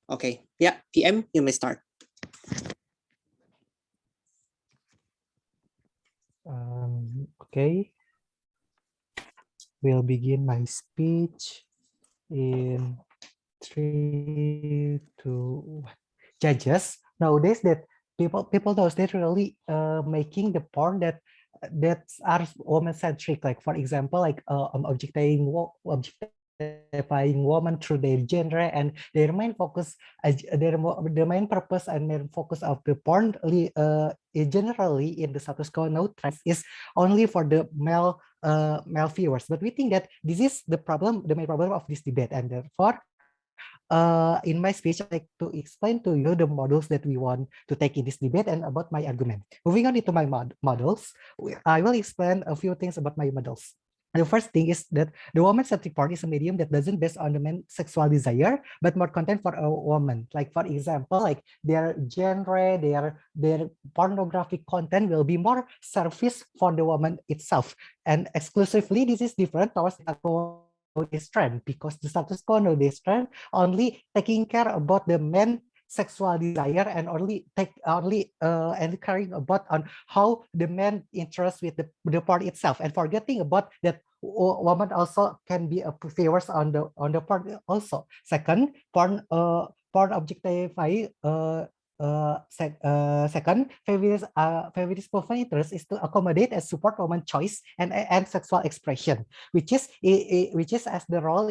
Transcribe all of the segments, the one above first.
Okay, yeah, PM, you may start. Okay, we'll begin my speech in 3, 2, 1. Judges nowadays that people knows that really making the porn that are woman-centric. Like for example, like objectifying women through their gender, and their main focus, the main purpose and main focus of the porn generally in the status quo now trends is only for the male viewers. But we think that this is the problem, the main problem of this debate, and therefore in my speech, I'd like to explain to you the models that we want to take in this debate and about my argument. Moving on into my models, I will explain a few things about my models. The first thing is that the woman-centric porn is a medium that doesn't base on the man's sexual desire, but more content for a woman. Like for example, like their genre, their pornographic content will be more service for the woman itself. And exclusively, this is different towards this trend, because the status quo nowadays trend only taking care about the men sexual desire and only and caring about on how the man interest with the porn itself, and forgetting about that woman also can be a viewers on the porn also. Second, porn objectify second, feminist movement interest is to accommodate and support woman choice and sexual expression, which is as the role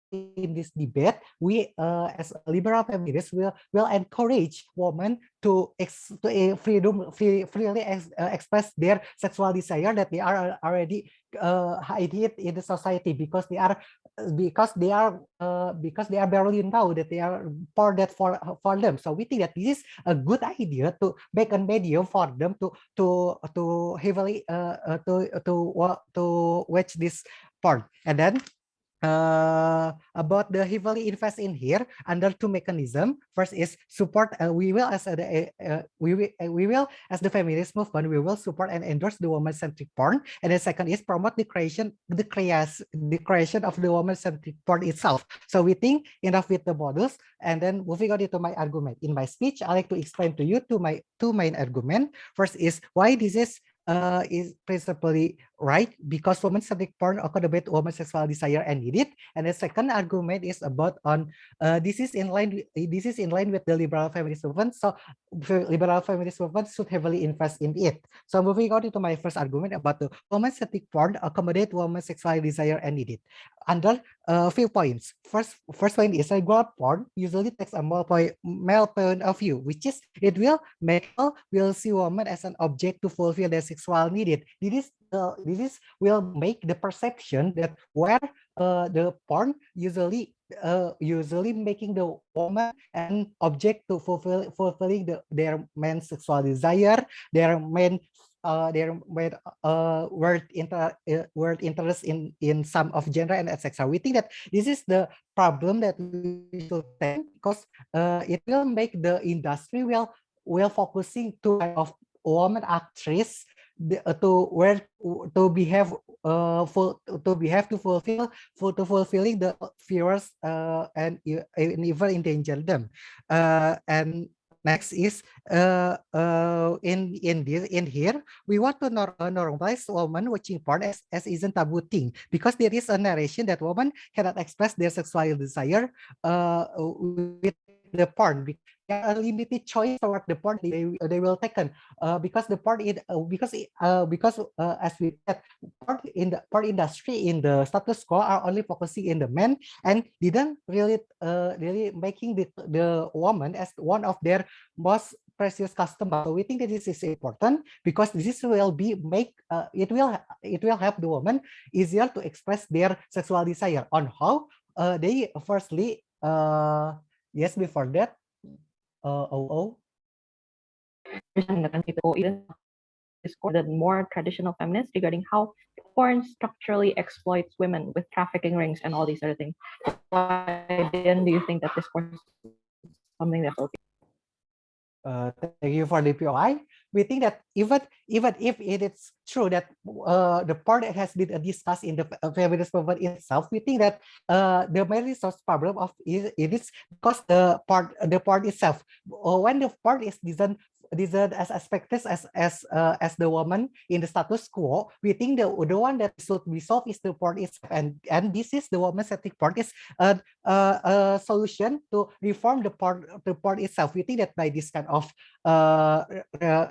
in this debate. We as liberal feminists will encourage women to freely express their sexual desire that they are already hidden in the society, because they are barely know that they are for them. So we think that this is a good idea to make a medium for them to heavily to watch this porn. And then about the heavily invest in here under two mechanisms. First is support. We will as the feminist movement, we will support and endorse the woman-centric porn. And the second is promote the creation of the woman-centric porn itself. So we think enough with the models. And then moving on into my argument. In my speech, I like to explain to you two main arguments. First is why this is principally right, because woman-centric porn accommodate women's sexual desire and need it. And the second argument is about on this is in line with the liberal feminist movement. So liberal feminist movement should heavily invest in it. So moving on to my first argument about the woman-centric porn accommodate women's sexual desire and need it. Under a few points. First point is regular porn usually takes a male point of view, which is it will see woman as an object to fulfill their sexual need. This will make the perception that where the porn usually making the woman an object to fulfilling their men's sexual desire, their main word interest in some of gender and etc. We think that this is the problem that we should take, because it will make the industry will focusing to kind of woman actress to behave to fulfilling the viewers and even endanger them. And next is in here we want to normalize women watching porn as isn't taboo thing, because there is a narration that women cannot express their sexual desire with the porn. There are limited choice toward the porn they will taken because the porn as we said, porn in the porn industry in the status quo are only focusing in the men and didn't really making the woman as one of their most precious customers. So we think that this is important because this will be it will help the woman easier to express their sexual desire on how they firstly yes, before that the more traditional feminists regarding how porn structurally exploits women with trafficking rings and all these other things. Why then do you think that this porn is something that's okay? Thank you for the POI. we think that even if it is true that the part that has been discussed in the feminist movement itself, we think that the main resource problem of it is because the part itself, when the part is designed as expected as the woman in the status quo, we think the one that should be solved is the part itself, and this is the woman-centric part is a solution to reform the part itself. We think that by this kind of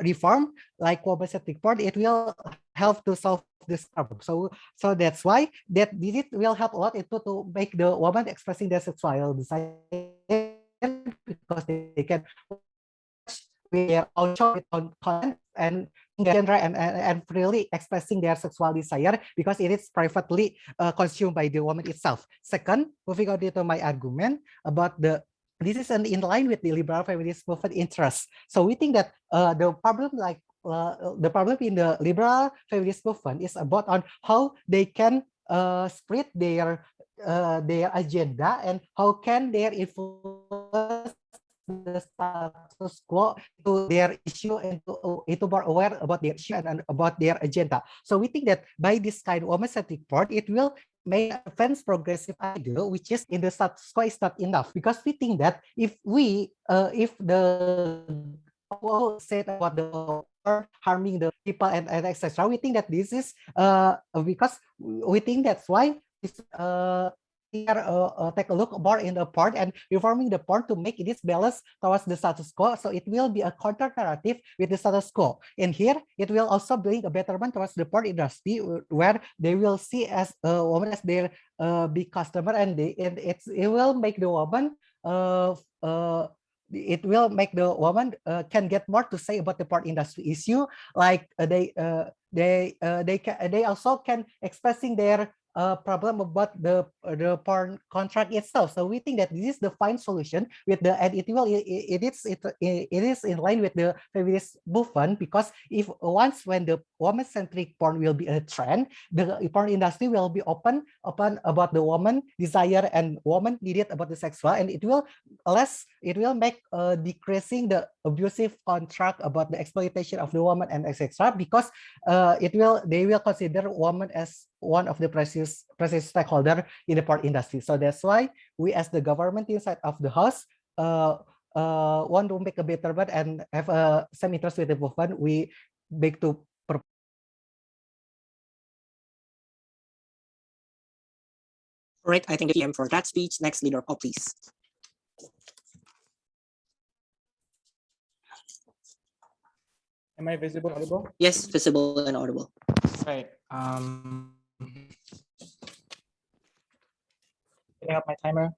reform, like woman-centric part, it will help to solve this problem. So that's why that this will help a lot into to make the woman expressing their sexual desire, because they can with their own show, with own content, and gender and freely expressing their sexual desire, because it is privately consumed by the woman itself. Second, moving on to my argument about this is in line with the liberal feminist movement interests. So we think that the problem in the liberal feminist movement is about on how they can split their agenda, and how can they influence the status quo to their issue, and to more aware about their issue and about their agenda. So we think that by this kind of woman-centric part, it will make advance progressive ideal, which is in the status quo is not enough, because we think that if the said about the harming the people and etc., we think that this is because we think that's why this take a look more in the part and reforming the part to make this balance towards the status quo, so it will be a counter narrative with the status quo. And here it will also bring a betterment towards the porn industry, where they will see as a woman as their big customer, and it will make the woman can get more to say about the porn industry issue, like they also can expressing their problem about the porn contract itself. So we think that this is the fine solution with the, and it is in line with the feminist movement, because if once when the woman-centric porn will be a trend, the porn industry will be open about the woman desire and woman needed about the sexual, and it will make decreasing the abusive contract about the exploitation of the woman and etc., because they will consider woman as one of the precious stakeholder in the porn industry. So that's why we, as the government inside of the house, want to make a betterment and have some interest with the movement. We beg to. All right, I think the PM for that speech. Next leader, please. Am I visible, audible? Yes, visible and audible. Right. Setting up my timer.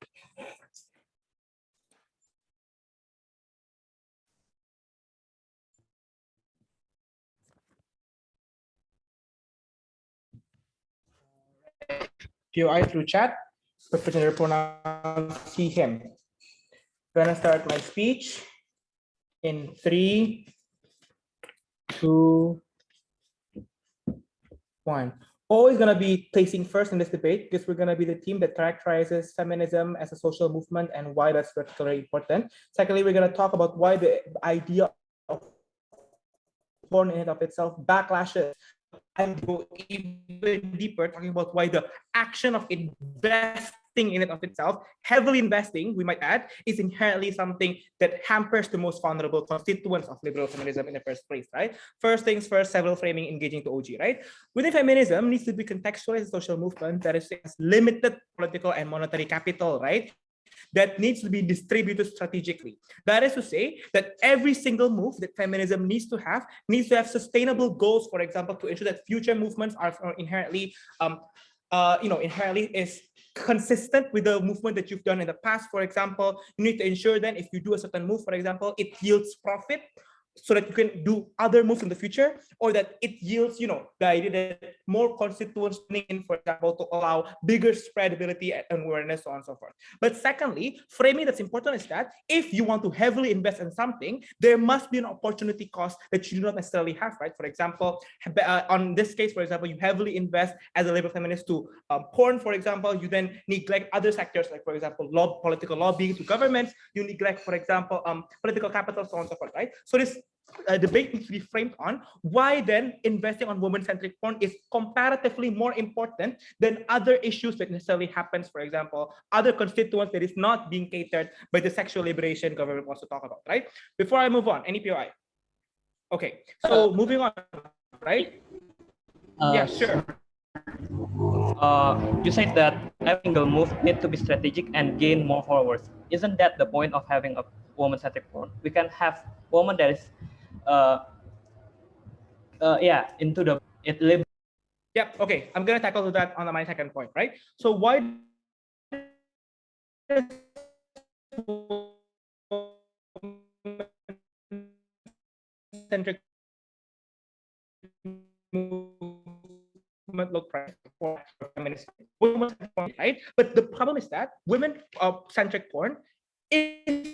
QI through chat, representative pronoun he, him. Gonna start my speech in 3, 2, 1. Always going to be placing first in this debate, because we're going to be the team that characterizes feminism as a social movement and why that's particularly important. Secondly, we're going to talk about why the idea of porn in and of itself backlashes, and go even deeper, talking about why the action of investing in and of itself, heavily investing, we might add, is inherently something that hampers the most vulnerable constituents of liberal feminism in the first place, right? First things first, several framing engaging to OG, right? Within feminism needs to be contextualized as a social movement that is limited political and monetary capital, right? That needs to be distributed strategically. That is to say that every single move that feminism needs to have sustainable goals, for example, to ensure that future movements are inherently, inherently is consistent with the movement that you've done in the past. For example, you need to ensure then if you do a certain move, for example, it yields profit, so that you can do other moves in the future, or that it yields, the idea that more constituents in, for example, to allow bigger spreadability and awareness, so on and so forth. But secondly, framing that's important is that if you want to heavily invest in something, there must be an opportunity cost that you do not necessarily have, right? For example, on this case, for example, you heavily invest as a liberal feminist to porn, for example, you then neglect other sectors, like, for example, political lobbying to governments, you neglect, for example, political capital, so on and so forth, right? So this debate needs to be framed on why then investing on woman-centric porn is comparatively more important than other issues that necessarily happens, for example, other constituents that is not being catered by the sexual liberation government wants to talk about, right? Before I move on, any POI? Okay, so moving on, right? Yeah, sure. You said that every single move need to be strategic and gain more followers. Isn't that the point of having a woman-centric porn? We can have woman that is, into the it. Yep. Okay, I'm gonna tackle that on my second point, right? So why centric movement look for feminist women, right? But the problem is that women-centric porn is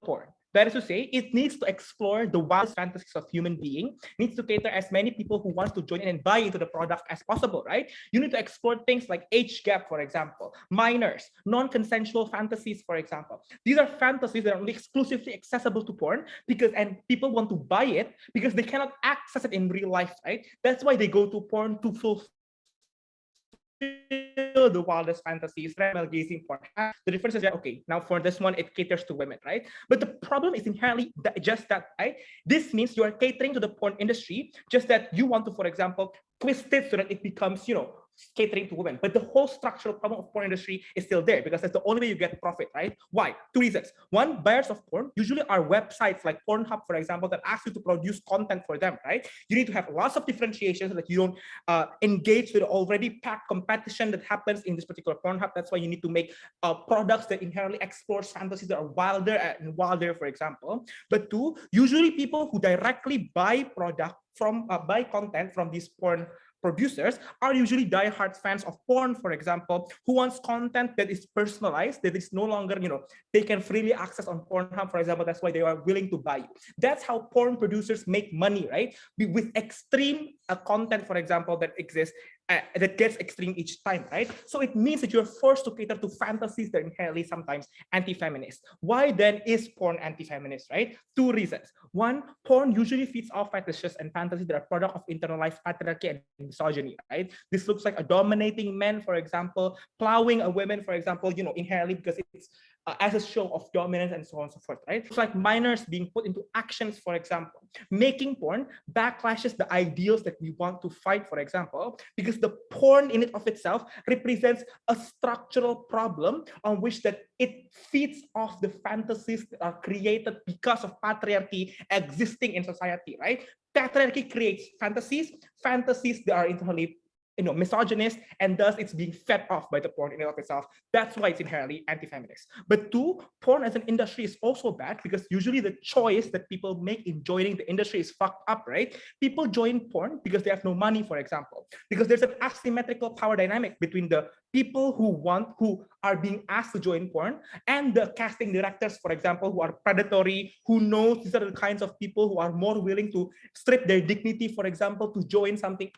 porn. That is to say, it needs to explore the wildest fantasies of human being, needs to cater as many people who want to join in and buy into the product as possible, right? You need to explore things like age gap, for example, minors, non-consensual fantasies, for example. These are fantasies that are only exclusively accessible to porn and people want to buy it because they cannot access it in real life, right? That's why they go to porn to fulfill the wildest fantasies, male gazing porn. The difference is that, okay, now for this one, it caters to women, right? But the problem is inherently just that, right? This means you are catering to the porn industry, just that you want to, for example, twist it so that it becomes, catering to women. But the whole structural problem of porn industry is still there because that's the only way you get profit, right? Why? Two reasons. One, buyers of porn usually are websites like Pornhub, for example, that ask you to produce content for them, right? You need to have lots of differentiation so that you don't engage with already packed competition that happens in this particular Pornhub. That's why you need to make products that inherently explore fantasies that are wilder and wilder, for example. But two, usually people who directly buy content from these porn producers are usually diehard fans of porn, for example, who wants content that is personalized, that is no longer, they can freely access on Pornhub, for example. That's why they are willing to buy. That's how porn producers make money, right? With extreme content, for example, that exists, that gets extreme each time, right? So it means that you're forced to cater to fantasies that are inherently sometimes anti-feminist. Why then is porn anti-feminist, right? Two reasons. One, porn usually feeds off fetishes and fantasies that are product of internalized patriarchy and misogyny, right? This looks like a dominating man, for example, plowing a woman, for example, inherently because it's as a show of dominance and so on and so forth, right? It's like minors being put into actions, for example. Making porn backlashes the ideals that we want to fight, for example, because the porn in it of itself represents a structural problem on which that it feeds off the fantasies that are created because of patriarchy existing in society, right? Patriarchy creates fantasies that are internally misogynist, and thus it's being fed off by the porn in and of itself. That's why it's inherently anti-feminist. But two, porn as an industry is also bad because usually the choice that people make in joining the industry is fucked up, right? People join porn because they have no money, for example, because there's an asymmetrical power dynamic between the people who are being asked to join porn and the casting directors, for example, who are predatory, who know these are the kinds of people who are more willing to strip their dignity, for example, to join something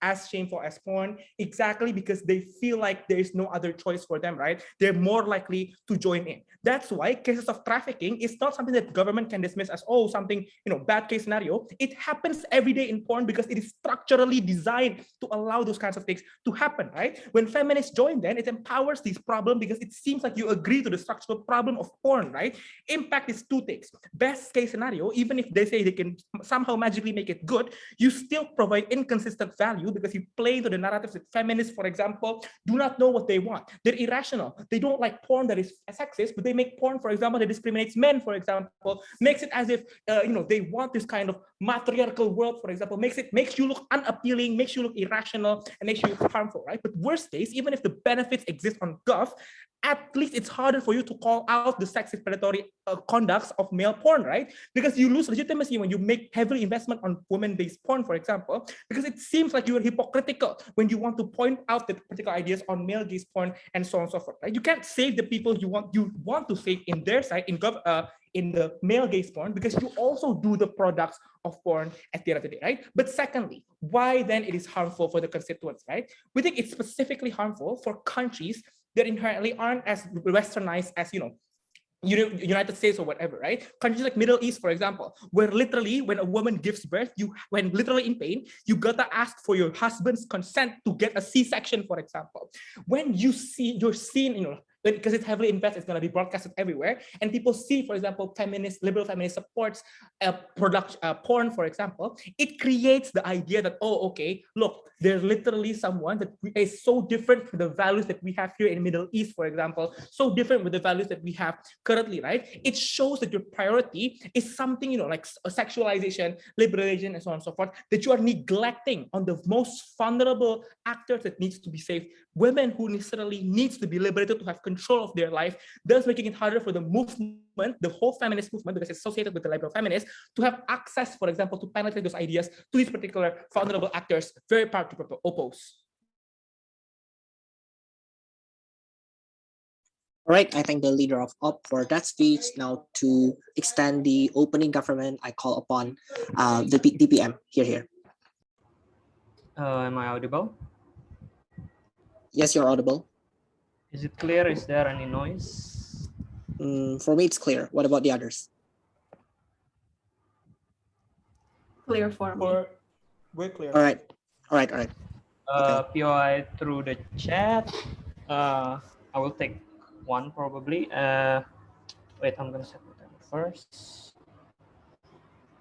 as shameful as porn, exactly because they feel like there is no other choice for them, right? They're more likely to join in. That's why cases of trafficking is not something that government can dismiss as, oh, something, bad case scenario. It happens every day in porn because it is structurally designed to allow those kinds of things to happen, right? When feminists join, then it empowers these problems because it seems like you agree to the structural problem of porn, right? Impact is two things. Best case scenario, even if they say they can somehow magically make it good, you still provide inconsistent value because you play into the narratives that feminists, for example, do not know what they want. They're irrational. They don't like porn that is sexist, but they make porn, for example, that discriminates men, for example, makes it as if they want this kind of matriarchal world, for example, makes you look unappealing, makes you look irrational, and makes you look harmful, right? But worst case, even if the benefits exist on Gov, at least it's harder for you to call out the sexist predatory conducts of male porn, right? Because you lose legitimacy when you make heavy investment on women-based porn, for example, because it seems like you are hypocritical when you want to point out the particular ideas on male-based porn and so on and so forth, right? You can't save the people you want to save in their side, in the male gaze porn, because you also do the products of porn at the end of the day, right? But secondly, why then it is harmful for the constituents, right? We think it's specifically harmful for countries that inherently aren't as westernized as United States or whatever, right? Countries like Middle East, for example, where literally when a woman gives birth, when literally in pain, you gotta ask for your husband's consent to get a C-section, for example. When you're seen, because it's heavily invested, it's gonna be broadcasted everywhere, and people see, for example, liberal feminist supports porn, for example, it creates the idea that, oh, okay, look, there's literally someone that is so different from the values that we have here in Middle East, for example, so different with the values that we have currently, right? It shows that your priority is something, like sexualization, liberation, and so on and so forth, that you are neglecting on the most vulnerable actors that needs to be saved, women who necessarily needs to be liberated to have control of their life, thus making it harder for the movement, the whole feminist movement, because it's associated with the liberal feminists, to have access, for example, to penetrate those ideas to these particular vulnerable actors, very hard to oppose. All right, I thank the leader of UP for that speech. Now to extend the opening government, I call upon the DPM. Here. Am I audible? Yes, you're audible. Is it clear? Is there any noise? For me, it's clear. What about the others? Clear for me. We're clear. All right. Okay. POI through the chat. I will take one probably. Wait, I'm gonna set the timer first.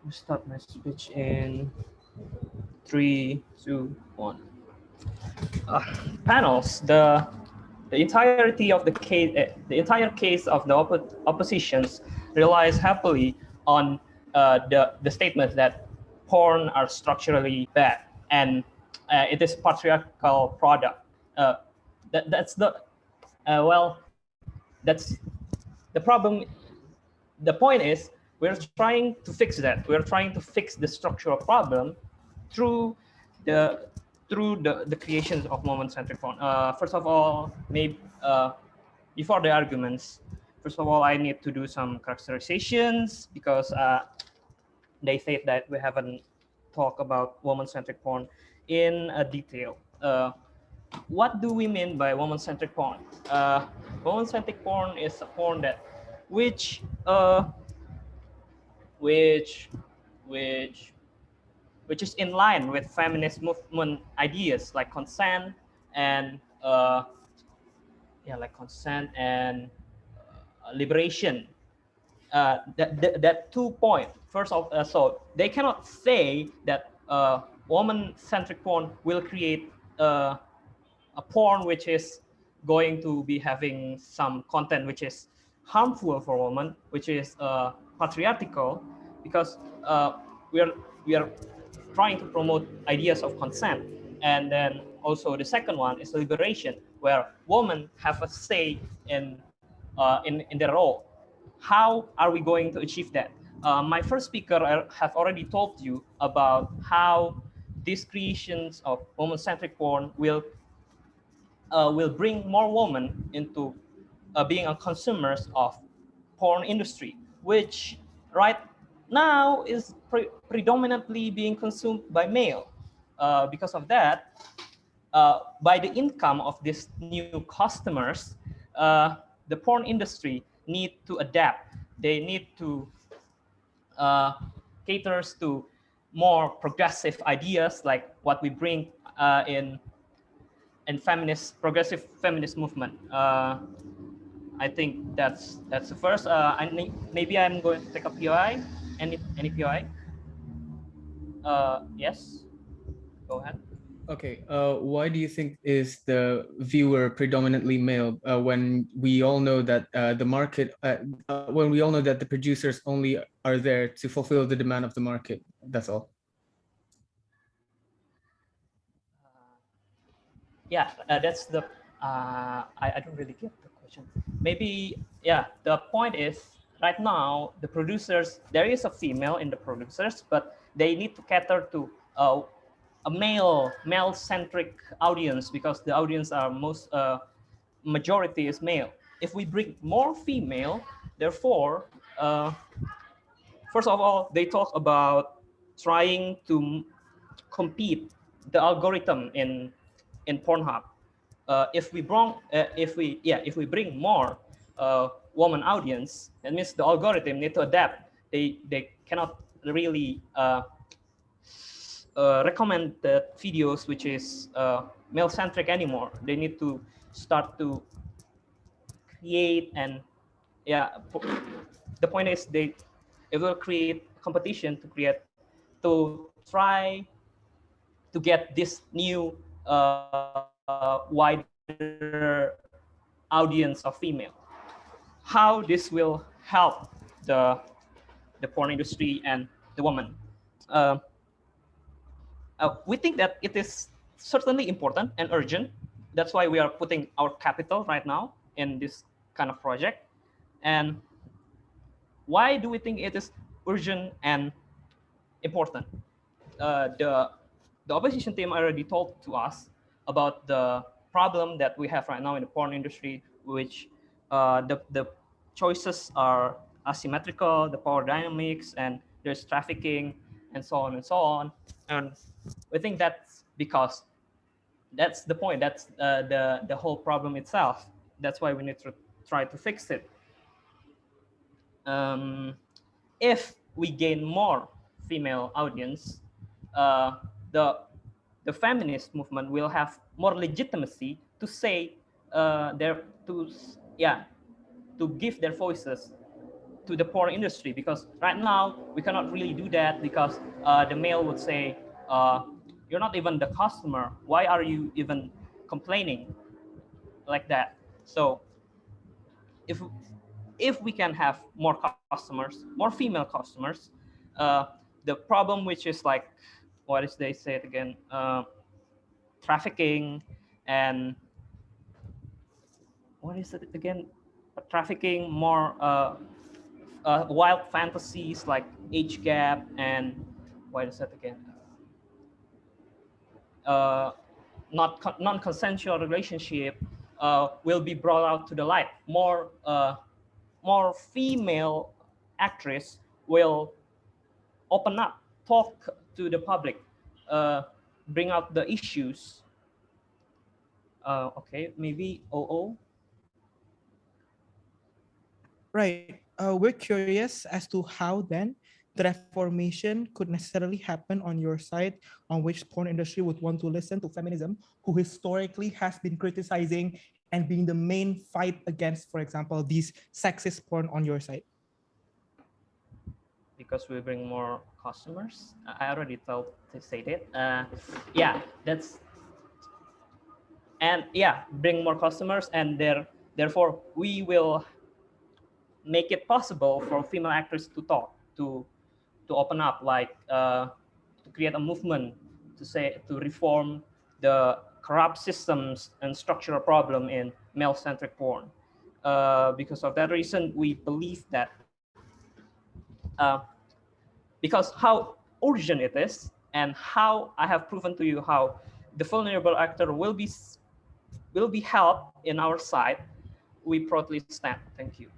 I'll start my speech in 3, 2, 1. Panels. The entirety of the case, the entire case of the oppositions relies heavily on the statement that porn are structurally bad and it is patriarchal product. That's the that's the problem. The point is we're trying to fix that. We're trying to fix the structural problem through the creation of woman-centric porn. First of all, maybe before the arguments, first of all, I need to do some characterizations because they said that we haven't talked about woman-centric porn in detail. What do we mean by woman-centric porn? Woman-centric porn is a porn that which is in line with feminist movement ideas like consent and liberation. That 2 point. First of so they cannot say that woman-centric porn will create a porn which is going to be having some content which is harmful for women, which is patriarchal, because we are trying to promote ideas of consent. And then also the second one is liberation, where women have a say in their role. How are we going to achieve that? My first speaker have already told you about how these creations of woman-centric porn will bring more women into being a consumers of porn industry, which right now is predominantly being consumed by male. Because of that, by the income of these new customers, the porn industry need to adapt. They need to cater to more progressive ideas like what we bring in progressive feminist movement. I think that's the first. Maybe I'm going to take a POI. Any POI? Yes. Go ahead. Okay. Why do you think is the viewer predominantly male when we all know that the market, when we all know that the producers only are there to fulfill the demand of the market? That's all. Yeah, that's the. I don't really get the question. Maybe, yeah, the point is right now the producers, there is a female in the producers, but they need to cater to a male-centric audience because the audience are majority is male. If we bring more female, therefore, first of all, they talk about trying to compete the algorithm in Pornhub. If we bring more woman audience, that means the algorithm need to adapt. They cannot really recommend the videos which is male-centric anymore. They need to start to create, and yeah, the point is it will create competition to try to get this new wider audience of female. How this will help the porn industry and the woman. Uh, we think that it is certainly important and urgent. That's why we are putting our capital right now in this kind of project. And why do we think it is urgent and important? The opposition team already told to us about the problem that we have right now in the porn industry, which the choices are asymmetrical, the power dynamics, and there's trafficking, and so on and so on. And we think that's because that's the point. That's the whole problem itself. That's why we need to try to fix it. If we gain more female audience, uh, the the feminist movement will have more legitimacy to say their to yeah to give their voices to the porn industry, because right now we cannot really do that because the male would say you're not even the customer, why are you even complaining like that. So if we can have more customers, more female customers, the problem which is like, what is they say it again, trafficking and what is it again, trafficking, more wild fantasies like age gap and what is that again, non-consensual relationship will be brought out to the light. More female actress will open up, talk to the public, bring out the issues. Okay, maybe OO. Right. We're curious as to how then the reformation could necessarily happen on your side, on which porn industry would want to listen to feminism, who historically has been criticizing and being the main fight against, for example, these sexist porn on your side. Because we bring more customers. I already told to say that. Yeah, that's, and yeah, bring more customers, and therefore we will make it possible for female actors to talk, to open up, like to create a movement to say, to reform the corrupt systems and structural problem in male-centric porn. Because of that reason, we believe that because how urgent it is, and how I have proven to you how the vulnerable actor will be helped in our side, we proudly stand. Thank you.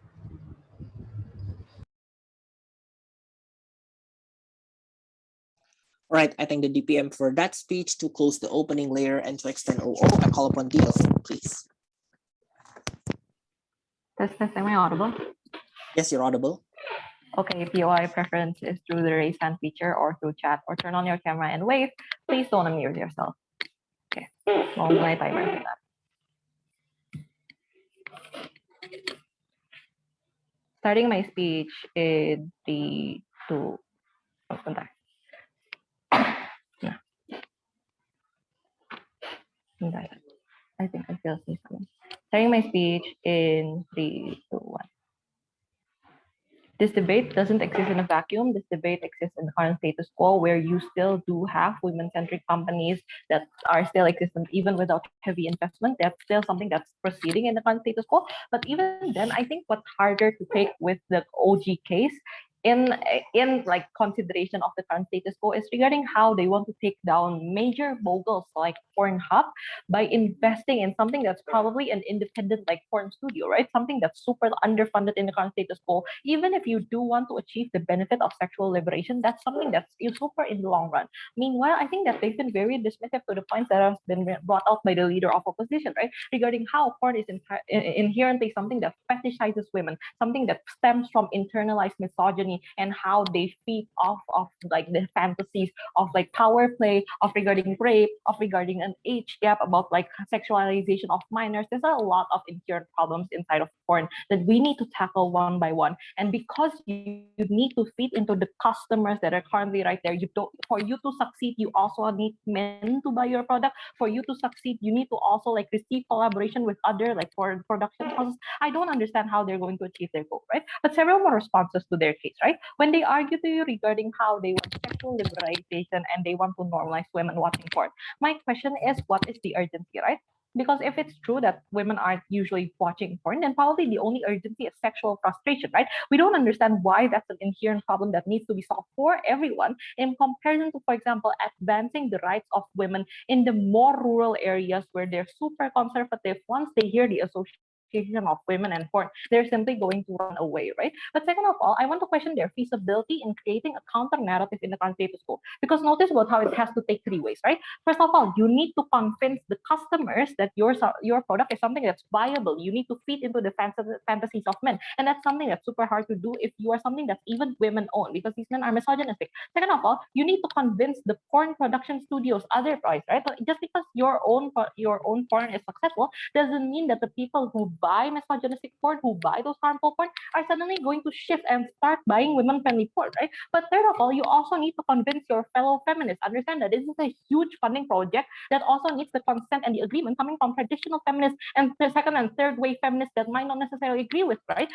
Right, I thank the DPM for that speech. To close the opening layer and to extend OO, I call upon Dio, please. Test, am I audible? Yes, you're audible. Okay, if POI preference is through the raise hand feature or through chat, or turn on your camera and wave, please don't unmute yourself. Okay, long my timer for that. Starting my speech in 3, 2, bentar. Nah. Bentar. I think I feel something. Starting my speech in 3, 2, 1. This debate doesn't exist in a vacuum. This debate exists in the current status quo, where you still do have women-centric companies that are still existent even without heavy investment. That's still something that's proceeding in the current status quo. But even then, I think what's harder to take with the OG case in like consideration of the current status quo is regarding how they want to take down major moguls like Pornhub by investing in something that's probably an independent like porn studio, right? Something that's super underfunded in the current status quo. Even if you do want to achieve the benefit of sexual liberation, that's something that's super in the long run. Meanwhile, I think that they've been very dismissive to the points that have been brought out by the leader of opposition, right? Regarding how porn is inherently something that fetishizes women, something that stems from internalized misogyny, and how they feed off of like the fantasies of like power play, of regarding rape, of regarding an age gap, about like sexualization of minors. There's a lot of inherent problems inside of porn that we need to tackle one by one. And because you need to feed into the customers that are currently right there, you don't, for you to succeed, you also need men to buy your product. For you to succeed, you need to also like receive collaboration with other like foreign production houses. I don't understand how they're going to achieve their goal, right? But several more responses to their case, right? When they argue to you regarding how they want sexual liberation and they want to normalize women watching porn, my question is, what is the urgency, right? Because if it's true that women aren't usually watching porn, then probably the only urgency is sexual frustration, right? We don't understand why that's an inherent problem that needs to be solved for everyone in comparison to, for example, advancing the rights of women in the more rural areas where they're super conservative. Once they hear the association of women and porn, they're simply going to run away, right? But second of all, I want to question their feasibility in creating a counter narrative in the current status quo. Because notice about how it has to take three ways, right? First of all, you need to convince the customers that your product is something that's viable. You need to feed into the fantasies of men, and that's something that's super hard to do if you are something that's even women owned, because these men are misogynistic. Second of all, you need to convince the porn production studios otherwise, right? So just because your own porn is successful doesn't mean that the people who buy misogynistic porn, who buy those harmful porn, are suddenly going to shift and start buying women-friendly porn, right? But third of all, you also need to convince your fellow feminists. Understand that this is a huge funding project that also needs the consent and the agreement coming from traditional feminists and the second and third wave feminists that might not necessarily agree with, right?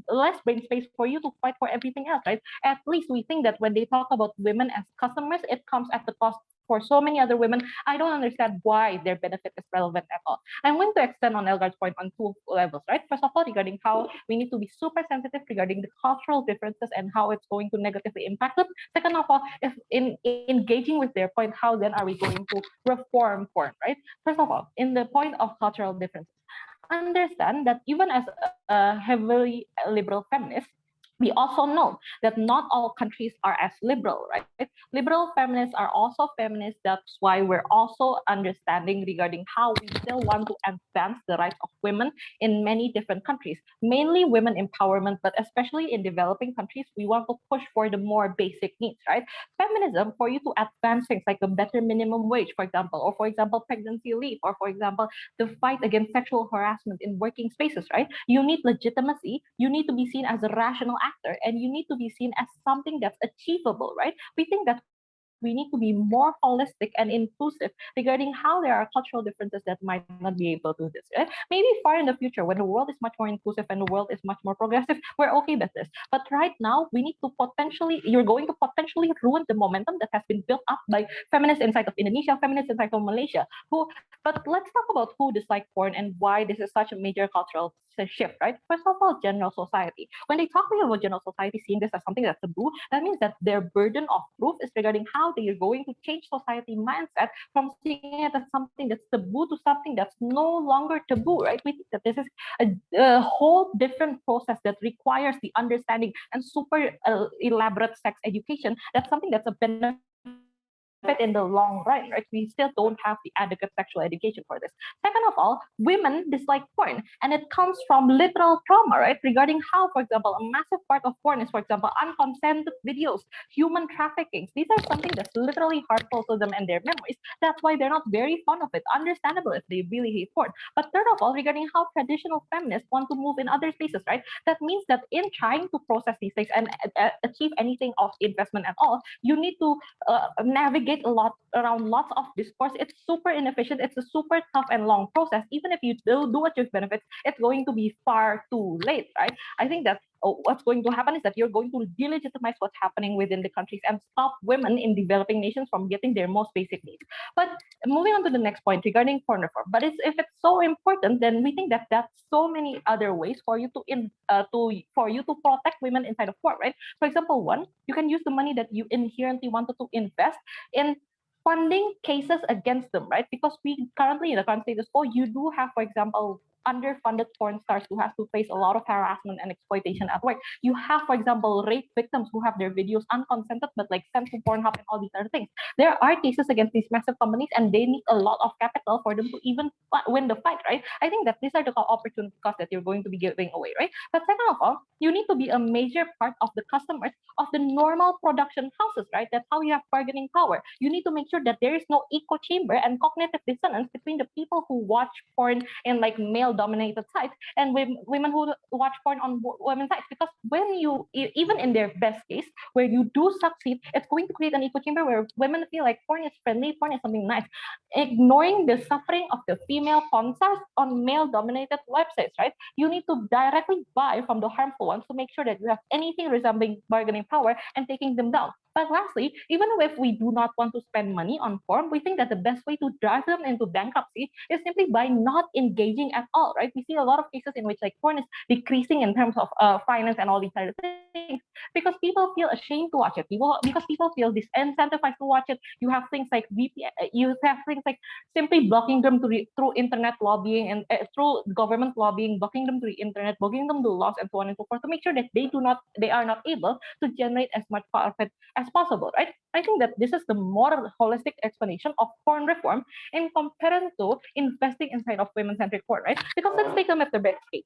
Less brain space for you to fight for everything else, right? At least we think that when they talk about women as customers, it comes at the cost for so many other women. I don't understand why their benefit is relevant at all. I'm going to extend on Elgar's point on two levels, right? First of all, regarding how we need to be super sensitive regarding the cultural differences and how it's going to negatively impact them. Second of all, if in engaging with their point, how then are we going to reform porn, right? First of all, in the point of cultural differences, understand that even as a heavily liberal feminist, we also know that not all countries are as liberal, right? Liberal feminists are also feminists. That's why we're also understanding regarding how we still want to advance the rights of women in many different countries, mainly women empowerment, but especially in developing countries, we want to push for the more basic needs, right? Feminism, for you to advance things like a better minimum wage, for example, or for example, pregnancy leave, or for example, the fight against sexual harassment in working spaces, right? You need legitimacy. You need to be seen as a rational actor, and you need to be seen as something that's achievable, right? We think that we need to be more holistic and inclusive regarding how there are cultural differences that might not be able to do this, right? Maybe far in the future, when the world is much more inclusive and the world is much more progressive, we're okay with this. But right now, we need to you're going to potentially ruin the momentum that has been built up by feminists inside of Indonesia, feminists inside of Malaysia. But let's talk about who dislike porn and why this is such a major cultural shift, right? First of all, general society. When they talk about general society seeing this as something that's taboo, that means that their burden of proof is regarding how they are going to change society mindset from seeing it as something that's taboo to something that's no longer taboo, right? We think that this is a whole different process that requires the understanding and super elaborate sex education. That's something that's a benefit in the long run, right? We still don't have the adequate sexual education for this. Second of all, women dislike porn, and it comes from literal trauma, right? Regarding how, for example, a massive part of porn is, for example, unconsented videos, human trafficking. These are something that's literally harmful to them and their memories. That's why they're not very fond of it. Understandable if they really hate porn. But third of all, regarding how traditional feminists want to move in other spaces, right? That means that in trying to process these things and achieve anything of investment at all, you need to navigate a lot around lots of discourse. It's super inefficient. It's a super tough and long process. Even if you do achieve benefits, it's going to be far too late, right? I think that what's going to happen is that you're going to delegitimize what's happening within the countries and stop women in developing nations from getting their most basic needs. But moving on to the next point regarding porn reform, but if it's so important, then we think that that's so many other ways for you to protect women inside of porn, right? For example, one, you can use the money that you inherently wanted to invest in funding cases against them, right? Because we currently in the current status quo, you do have, for example, underfunded porn stars who have to face a lot of harassment and exploitation at work. You have, for example, rape victims who have their videos unconsented but like sent to Pornhub and all these other things. There are cases against these massive companies and they need a lot of capital for them to even win the fight, right? I think that these are the opportunity costs that you're going to be giving away, right? But second of all, you need to be a major part of the customers of the normal production houses, right? That's how you have bargaining power. You need to make sure that there is no echo chamber and cognitive dissonance between the people who watch porn in like male-dominated sites and women who watch porn on women's sites. Because when you, even in their best case, where you do succeed, it's going to create an echo chamber where women feel like porn is friendly, porn is something nice, ignoring the suffering of the female porn stars on male-dominated websites, right? You need to directly buy from the harmful ones to make sure that you have anything resembling bargaining power and taking them down. But lastly, even if we do not want to spend money on porn, we think that the best way to drive them into bankruptcy is simply by not engaging at all, right? We see a lot of cases in which like porn is decreasing in terms of finance and all these other things because people feel ashamed to watch it. Because people feel disincentivized to watch it. You have things like VPN, you have things like simply blocking them through internet lobbying and through government lobbying, blocking them through the internet, blocking them to laws and so on and so forth to make sure that they are not able to generate as much profit as possible, right? I think that this is the more holistic explanation of porn reform in comparison to investing inside of women-centric porn, right? Because let's take them at their best case.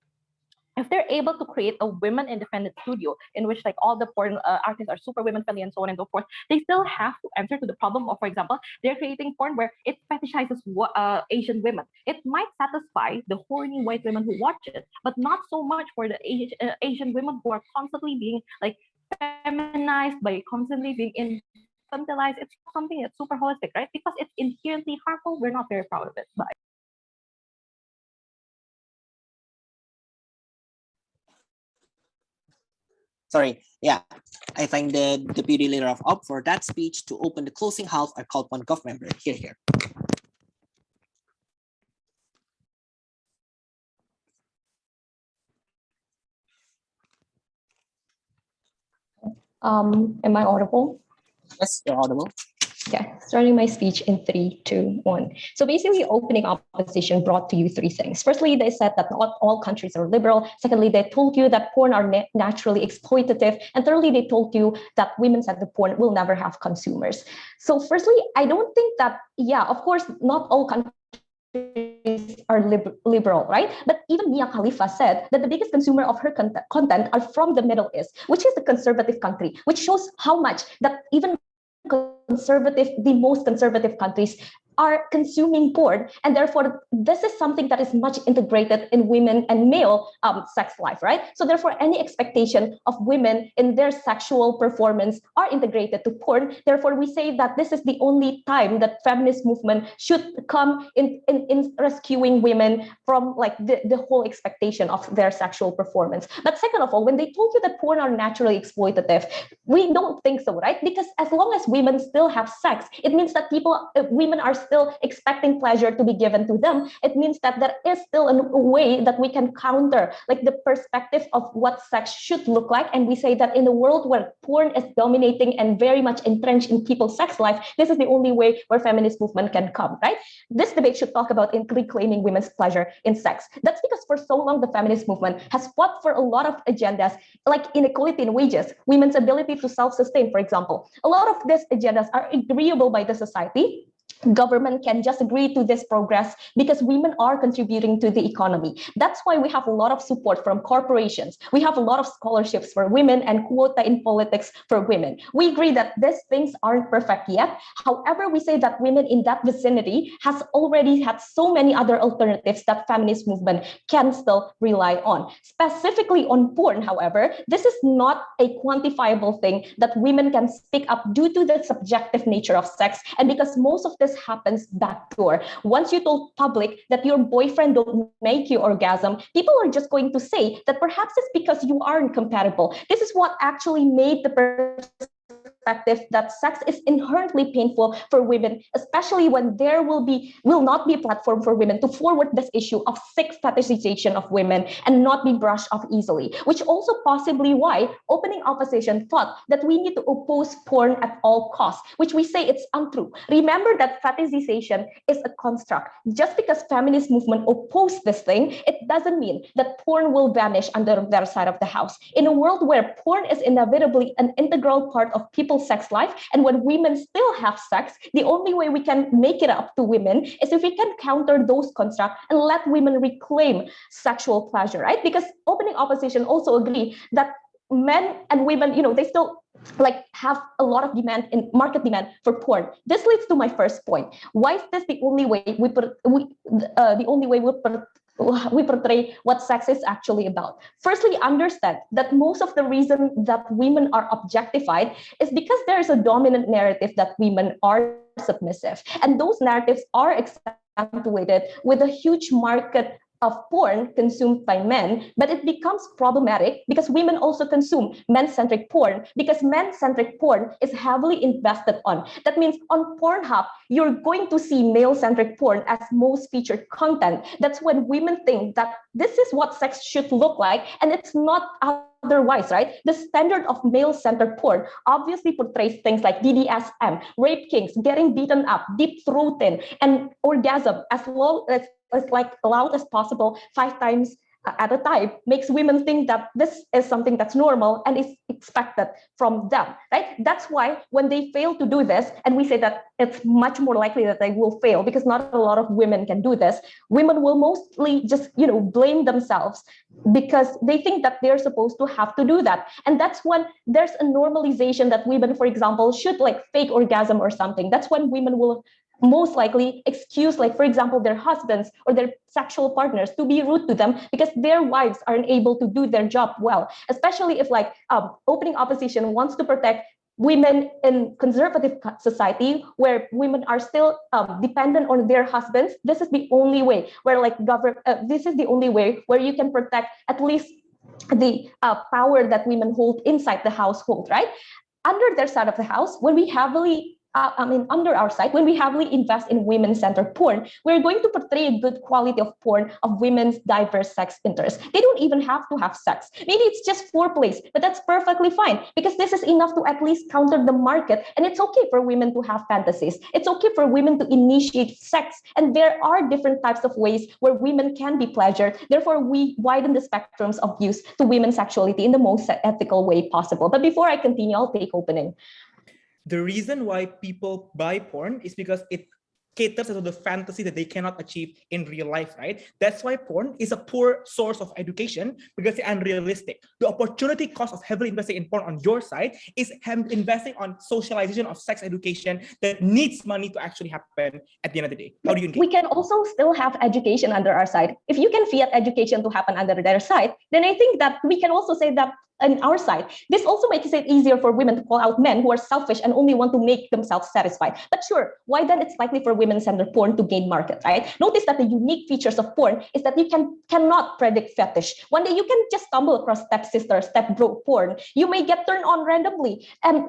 If they're able to create a women-independent studio in which like all the porn artists are super women-friendly and so on and so forth, they still have to answer to the problem of, for example, they're creating porn where it fetishizes Asian women. It might satisfy the horny white women who watch it, but not so much for the Asian women who are constantly being like feminized by constantly being infantilized. It's something that's super holistic, right? Because it's inherently harmful. We're not very proud of it. Bye. Sorry, yeah. I thank the deputy leader of OP for that speech. To open the closing half, I call upon Gov member. Here. Am I audible? Yes, you're audible. Okay, starting my speech in 3, 2, 1. So basically, opening opposition brought to you 3 things. Firstly, they said that not all countries are liberal. Secondly, they told you that porn are naturally exploitative. And thirdly, they told you that women-centered porn will never have consumers. So firstly, I don't think that, yeah, of course, not all countries are liberal, right? But even Mia Khalifa said that the biggest consumer of her content are from the Middle East, which is a conservative country, which shows how much that even the most conservative countries are consuming porn, and therefore this is something that is much integrated in women and male sex life, right? So therefore any expectation of women in their sexual performance are integrated to porn. Therefore we say that this is the only time that feminist movement should come in rescuing women from like the whole expectation of their sexual performance. But second of all, when they told you that porn are naturally exploitative, we don't think so, right? Because as long as women still have sex, it means that women are still expecting pleasure to be given to them. It means that there is still a way that we can counter like the perspective of what sex should look like. And we say that in a world where porn is dominating and very much entrenched in people's sex life, this is the only way where feminist movement can come, right? This debate should talk about reclaiming women's pleasure in sex. That's because for so long, the feminist movement has fought for a lot of agendas like inequality in wages, women's ability to self-sustain, for example. A lot of these agendas are agreeable by the society. Government can just agree to this progress because women are contributing to the economy. That's why we have a lot of support from corporations. We have a lot of scholarships for women and quota in politics for women. We agree that these things aren't perfect yet. However, we say that women in that vicinity has already had so many other alternatives that feminist movement can still rely on. Specifically on porn, however, this is not a quantifiable thing that women can speak up due to the subjective nature of sex, and because most of this this happens backdoor. Once you told public that your boyfriend don't make you orgasm, people are just going to say that perhaps it's because you aren't compatible. This is what actually made the perspective that sex is inherently painful for women, especially when there will not be a platform for women to forward this issue of sex fetishization of women and not be brushed off easily, which also possibly why opening opposition thought that we need to oppose porn at all costs, which we say it's untrue. Remember that fetishization is a construct. Just because feminist movement oppose this thing, it doesn't mean that porn will vanish under their side of the house. In a world where porn is inevitably an integral part of people's sex life, and when women still have sex, the only way we can make it up to women is if we can counter those constructs and let women reclaim sexual pleasure, right? Because opening opposition also agree that men and women, they still have a lot of demand in market demand for porn. This leads to my first point. Why is this the only way we portray what sex is actually about? Firstly, understand that most of the reason that women are objectified is because there is a dominant narrative that women are submissive. And those narratives are accentuated with a huge market of porn consumed by men, but it becomes problematic because women also consume men-centric porn, because men-centric porn is heavily invested on. That means on Pornhub, you're going to see male-centric porn as most featured content. That's when women think that this is what sex should look like, and it's not otherwise, right? The standard of male-centered porn obviously portrays things like BDSM, rape kings, getting beaten up, deep throating, and orgasm as loud as possible 5 times at a time, makes women think that this is something that's normal and is expected from them, right? That's why when they fail to do this, and we say that it's much more likely that they will fail because not a lot of women can do this, women will mostly just, blame themselves because they think that they're supposed to have to do that. And that's when there's a normalization that women, for example, should fake orgasm or something. That's when women will most likely excuse, for example, their husbands or their sexual partners to be rude to them because their wives aren't able to do their job well, especially if opening opposition wants to protect women in conservative society where women are still dependent on their husbands. This is the only way where this is the only way where you can protect at least the power that women hold inside the household, right? Under their side of the house, when we heavily under our side, when we heavily invest in women-centered porn, we're going to portray a good quality of porn of women's diverse sex interests. They don't even have to have sex. Maybe it's just foreplay, but that's perfectly fine because this is enough to at least counter the market. And it's okay for women to have fantasies. It's okay for women to initiate sex. And there are different types of ways where women can be pleasured. Therefore, we widen the spectrums of use to women's sexuality in the most ethical way possible. But before I continue, I'll take opening. The reason why people buy porn is because it caters to the fantasy that they cannot achieve in real life, right? That's why porn is a poor source of education because it's unrealistic. The opportunity cost of heavily investing in porn on your side is investing on socialization of sex education that needs money to actually happen at the end of the day. How do you engage? We can also still have education under our side. If you can fiat education to happen under their side, then I think that we can also say that on our side. This also makes it easier for women to call out men who are selfish and only want to make themselves satisfied. But sure, why then it's likely for women-centered porn to gain market, right? Notice that the unique features of porn is that you cannot predict fetish. One day you can just stumble across stepsister, stepbro porn. You may get turned on randomly and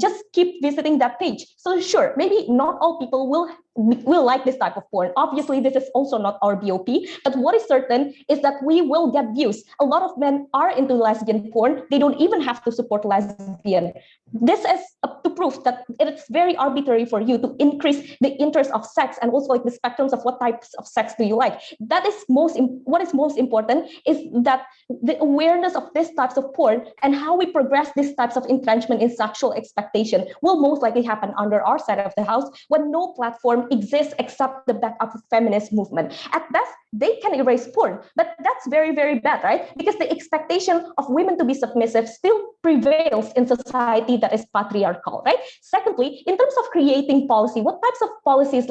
just keep visiting that page. So sure, maybe not all people will like this type of porn. Obviously, this is also not our BOP, but what is certain is that we will get views. A lot of men are into lesbian porn. They don't even have to support lesbian. This is to prove that it's very arbitrary for you to increase the interest of sex and also the spectrums of what types of sex do you like. That is what is most important is that the awareness of these types of porn and how we progress these types of entrenchment in sexual expectation will most likely happen under our side of the house when no platform exists except the backup of feminist movement. At best, they can erase porn, but that's very, very bad, right? Because the expectation of women to be submissive still prevails in society that is patriarchal, right? Secondly, in terms of creating policy, what types of policies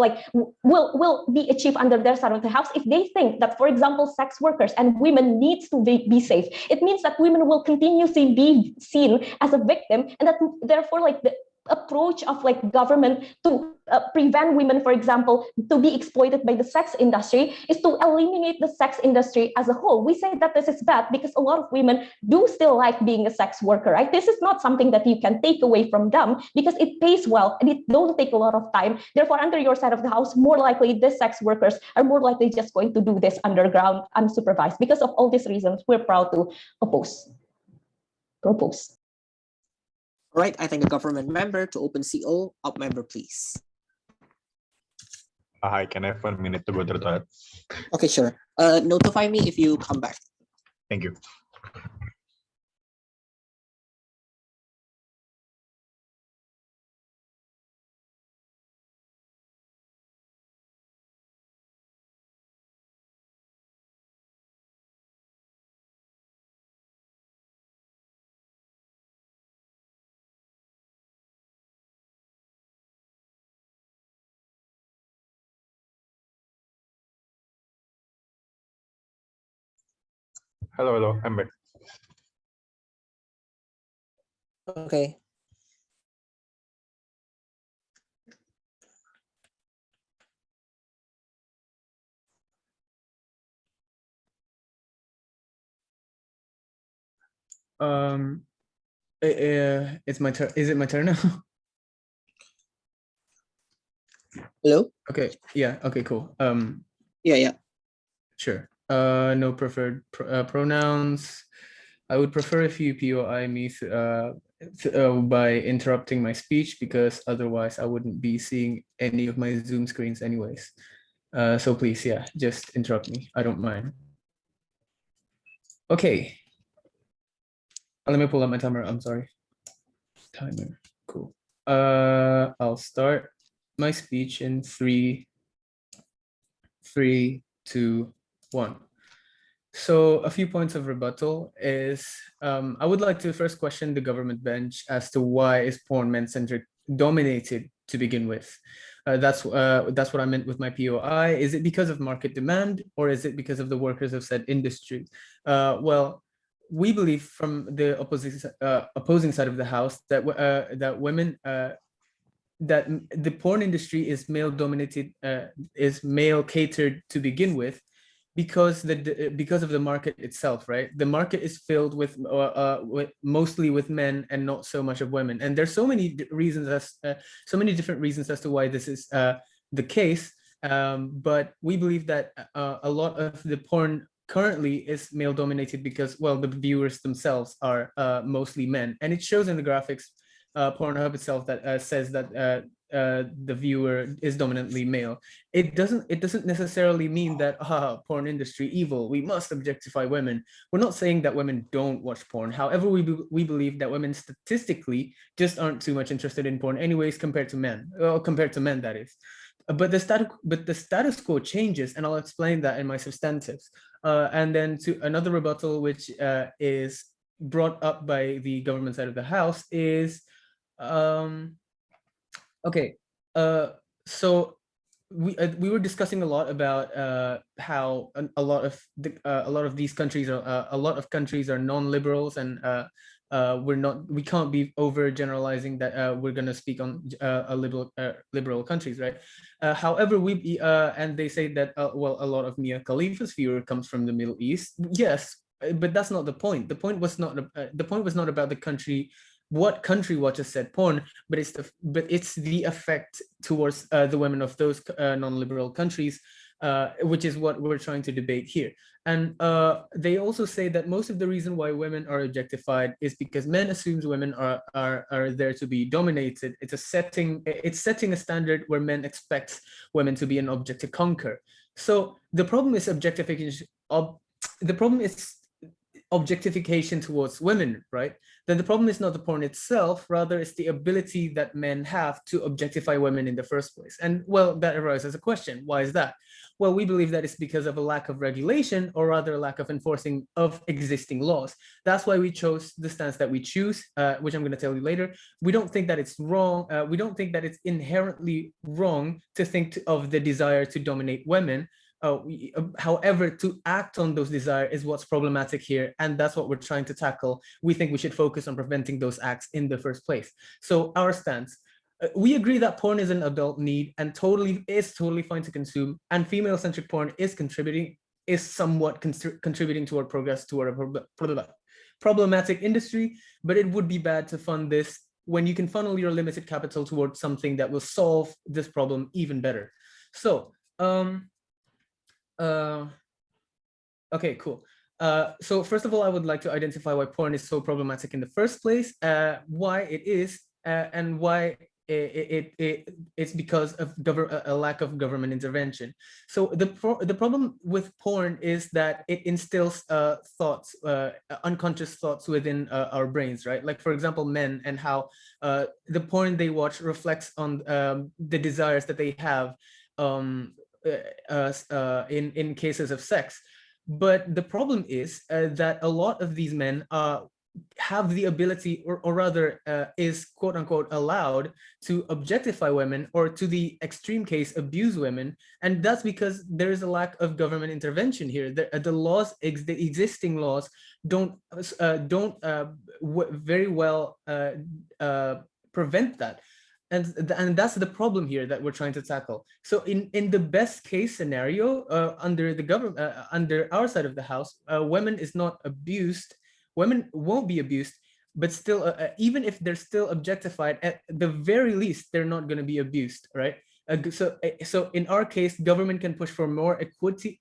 will be achieved under their side of the house if they think that, for example, sex workers and women needs to be safe? It means that women will continuously be seen as a victim, and that therefore the approach of government to prevent women, for example, to be exploited by the sex industry is to eliminate the sex industry as a whole. We say that this is bad because a lot of women do still like being a sex worker, right? This is not something that you can take away from them because it pays well and it don't take a lot of time. Therefore, under your side of the house, more likely the sex workers are more likely just going to do this underground, unsupervised. Because of all these reasons, we're proud to propose. All right, I thank the government member. To open CO, up member, please. Hi, can I have 1 minute to go to the toilet? Okay, sure. Notify me if you come back. Thank you. Hello, I'm back. Okay. It's my turn. Is it my turn now? Hello? Okay, yeah, okay, cool. Yeah. Sure. No preferred pronouns. I would prefer if you POI me by interrupting my speech, because otherwise I wouldn't be seeing any of my Zoom screens anyways. So please, yeah, just interrupt me. I don't mind. Okay. Let me pull up my timer. I'm sorry. Timer. Cool. I'll start my speech in 3, 2, 1. So a few points of rebuttal is, I would like to first question the government bench as to why is porn men-centric dominated to begin with. That's what I meant with my POI. Is it because of market demand, or is it because of the workers of said industry? Well, we believe from the opposing side of the house that that the porn industry is male dominated, is male catered to begin with, because of the market itself, right? The market is filled with mostly with men and not so much of women. And there's so many reasons so many different reasons as to why this is the case. But we believe that a lot of the porn currently is male dominated because, well, the viewers themselves are mostly men, and it shows in the graphics. Pornhub itself that says that the viewer is dominantly male. It doesn't necessarily mean that porn industry evil, we must objectify women. We're not saying that women don't watch porn. However, we believe that women statistically just aren't too much interested in porn anyways compared to men. Well, compared to men, that is. But the status quo changes, and I'll explain that in my substantives. And then to another rebuttal, which is brought up by the government side of the house, is okay. So we were discussing a lot about how a lot of these countries are a lot of countries are non-liberals, and we can't be overgeneralizing that we're going to speak on liberal countries, right? However, and they say that well, a lot of Mia Khalifa's viewer comes from the Middle East. Yes, but that's not the point. The point was not about the country, what country watches said porn, but it's the effect towards the women of those non-liberal countries, which is what we're trying to debate here. And they also say that most of the reason why women are objectified is because men assumes women are there to be dominated. It's setting a standard where men expect women to be an object to conquer. So the problem is objectification. The problem is objectification towards women, right? Then the problem is not the porn itself, rather it's the ability that men have to objectify women in the first place. And well, that arises a question, why is that? Well, we believe that it's because of a lack of regulation, or rather a lack of enforcing of existing laws. That's why we chose the stance that we choose, which I'm going to tell you later. We don't think that it's wrong. We don't think that it's inherently wrong to think of the desire to dominate women. However, to act on those desires is what's problematic here, and that's what we're trying to tackle. We think we should focus on preventing those acts in the first place. So our stance, we agree that porn is an adult need and is totally fine to consume, and female-centric porn is somewhat contributing toward progress toward a problematic industry, but it would be bad to fund this when you can funnel your limited capital towards something that will solve this problem even better. So, okay, cool. So first of all, I would like to identify why porn is so problematic in the first place, why it is, and why it's because of a lack of government intervention. So the problem with porn is that it instills thoughts, unconscious thoughts within our brains, right? Like, for example, men, and how the porn they watch reflects on the desires that they have in cases of sex. But the problem is that a lot of these men have the ability, or rather is quote unquote allowed to objectify women, or to the extreme case abuse women. And that's because there is a lack of government intervention here. The existing laws don't very well prevent that. And that's the problem here that we're trying to tackle. So in the best case scenario, under the government, under our side of the house, women is not abused. Women won't be abused, but still, even if they're still objectified, at the very least, they're not going to be abused, right? So in our case, government can push for more equity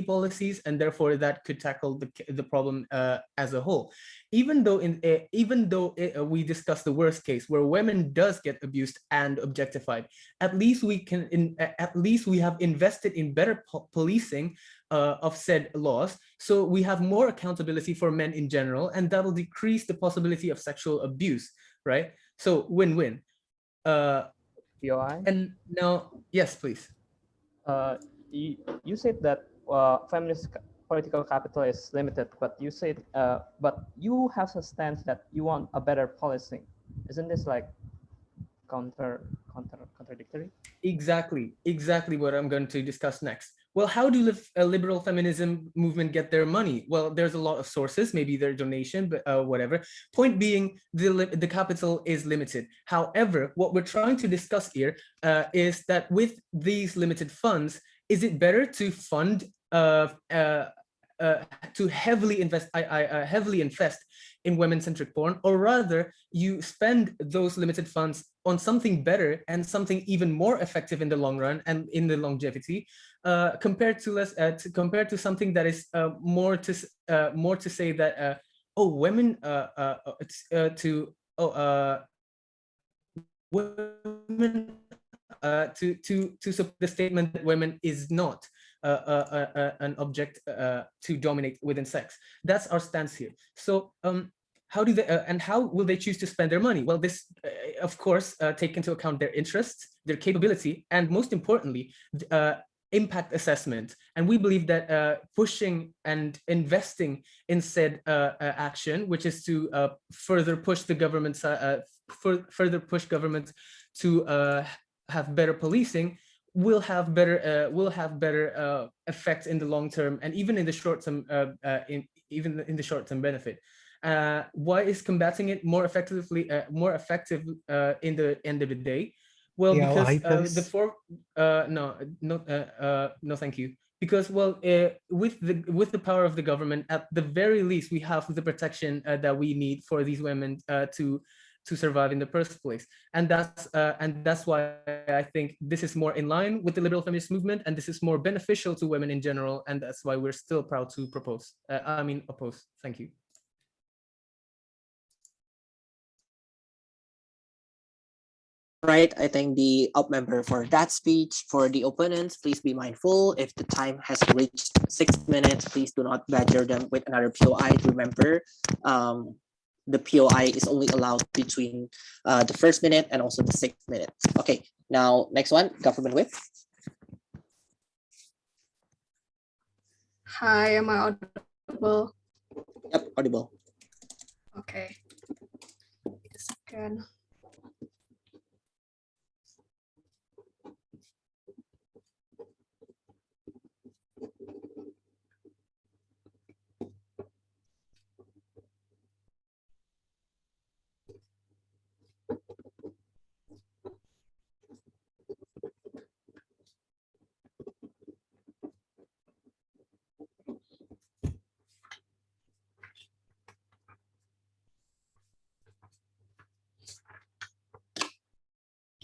policies, and therefore that could tackle the problem as a whole. Even though we discuss the worst case where women does get abused and objectified, at least we have invested in better policing of said laws, so we have more accountability for men in general, and that'll decrease the possibility of sexual abuse, right? So win-win. POI? And now, yes, please. You said that feminist political capital is limited, but you said, but you have a stance that you want a better policing. Isn't this like contradictory? Exactly what I'm going to discuss next. Well, how do liberal feminism movement get their money? Well, there's a lot of sources, maybe their donation, but whatever. Point being, the capital is limited. However, what we're trying to discuss here is that with these limited funds, is it better to fund to heavily invest in women-centric porn, or rather you spend those limited funds on something better and something even more effective in the long run and in the longevity, compared to something that is more to say that women women to support the statement that women is not an object to dominate within sex. That's our stance here. So how do they and how will they choose to spend their money? Well, this of course take into account their interests, their capability, and most importantly, impact assessment. And we believe that pushing and investing in said action, which is to further push the government to have better policing, will have better effects in the long term, and even in the short term, even in the short term benefit. Why is combating it more effective in the end of the day? Well, because no, thank you. Because, well, with the power of the government, at the very least, we have the protection that we need for these women to survive in the first place. And that's why I think this is more in line with the liberal feminist movement, and this is more beneficial to women in general, and that's why we're still proud to oppose. Thank you. Right, I think the up member for that speech. For the opponents, please be mindful. If the time has reached 6 minutes, please do not badger them with another POI. Remember, the POI is only allowed between the first minute and also the 6th minute. Okay, now next one, government whip. Hi, am I audible? Yep, audible. Okay. Wait a second.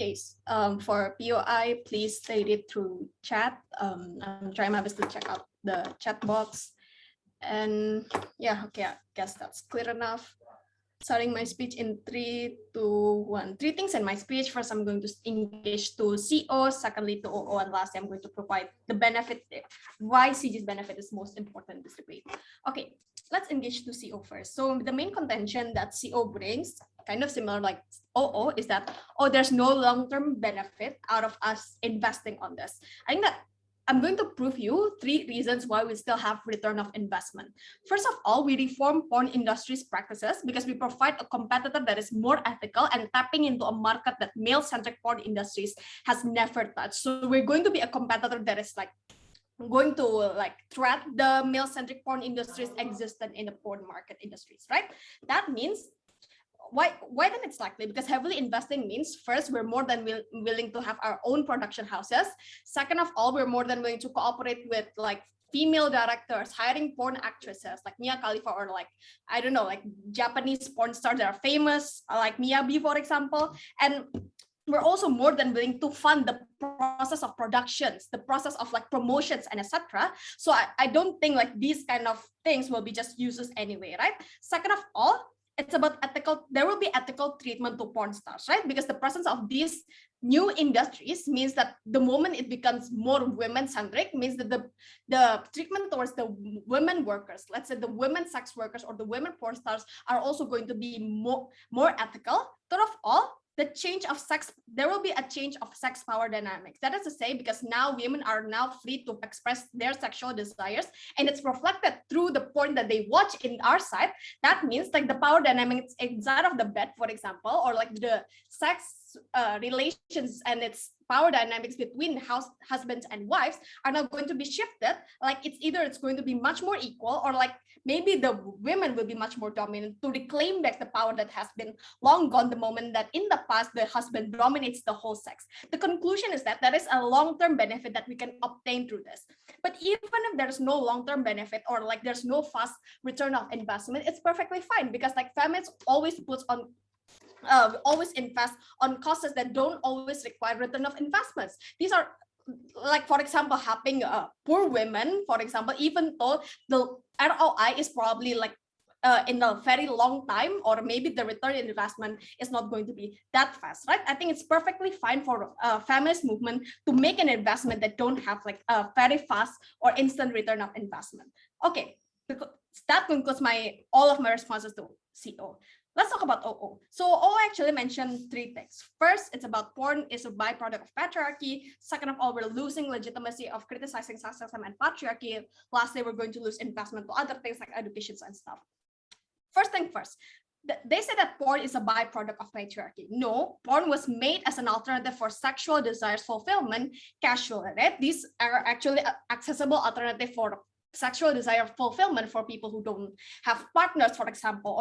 case. For POI, please state it through chat. I'm trying my best to check out the chat box. And yeah, okay, I guess that's clear enough. Starting my speech in 3, 2, 1. 3 things in my speech. First, I'm going to engage to CO. Secondly, to OO. And lastly, I'm going to provide the benefit, why CG's benefit is most important in this debate. Okay, let's engage to CO first. So the main contention that CO brings, kind of similar like OO, is that, oh, there's no long-term benefit out of us investing on this. I think that I'm going to prove you 3 reasons why we still have return of investment. First of all, we reform porn industry's practices because we provide a competitor that is more ethical and tapping into a market that male-centric porn industries has never touched. So we're going to be a competitor that is like going to like threat the male-centric porn industries existent in the porn market industries, right? That means why then it's likely? Because heavily investing means, first, we're more than willing to have our own production houses. Second of all, we're more than willing to cooperate with like female directors, hiring porn actresses like Mia Khalifa, or like, I don't know, like Japanese porn stars that are famous, like Miyabi, for example. And we're also more than willing to fund the process of productions, the process of like promotions and etc. So I don't think like these kind of things will be just useless anyway, right? Second of all, it's about ethical, there will be ethical treatment to porn stars, right? Because the presence of these new industries means that the moment it becomes more women-centric means that the treatment towards the women workers, let's say the women sex workers or the women porn stars, are also going to be more ethical. Third of all, the change of sex, there will be a change of sex power dynamics. That is to say, because now women are now free to express their sexual desires, and it's reflected through the porn that they watch in our side. That means like the power dynamics inside of the bed, for example, or like the sex relations and its power dynamics between husbands and wives are now going to be shifted. Like it's going to be much more equal, or like maybe the women will be much more dominant to reclaim back the power that has been long gone the moment that in the past the husband dominates the whole sex. The conclusion is that there is a long-term benefit that we can obtain through this. But even if there's no long-term benefit, or like there's no fast return of investment, it's perfectly fine, because like feminists always always invest on causes that don't always require return of investments. These are like, for example, helping poor women, for example, even though the ROI is probably like in a very long time, or maybe the return in investment is not going to be that fast, right? I think it's perfectly fine for feminist movement to make an investment that don't have like a very fast or instant return of investment. Okay, that concludes all of my responses to CO. Let's talk about OO. So OO actually mentioned 3 things. First, it's about porn is a byproduct of patriarchy. Second of all, we're losing legitimacy of criticizing sexism and patriarchy. Lastly, we're going to lose investment to other things like education and stuff. First thing first, they say that porn is a byproduct of patriarchy. No, porn was made as an alternative for sexual desires fulfillment casually, right? These are actually accessible alternative for sexual desire fulfillment for people who don't have partners, for example,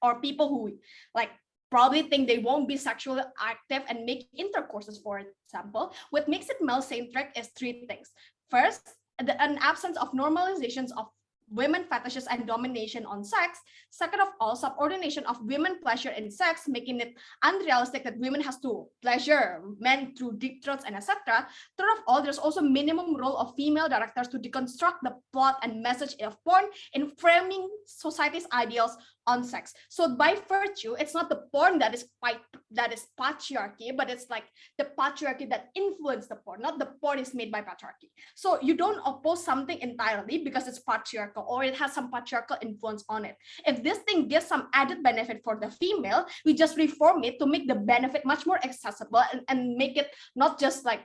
or people who like probably think they won't be sexually active and make intercourses, for example. What makes it male-centric is 3 things. First, an absence of normalizations of women fetishes and domination on sex. Second of all, subordination of women pleasure in sex, making it unrealistic that women has to pleasure men through deep throats and etc. Third of all, there's also minimum role of female directors to deconstruct the plot and message of porn in framing society's ideals on sex. So by virtue, it's not the porn that is patriarchy, but it's like the patriarchy that influenced the porn, not the porn is made by patriarchy. So you don't oppose something entirely because it's patriarchal or it has some patriarchal influence on it. If this thing gives some added benefit for the female, we just reform it to make the benefit much more accessible and make it not just like,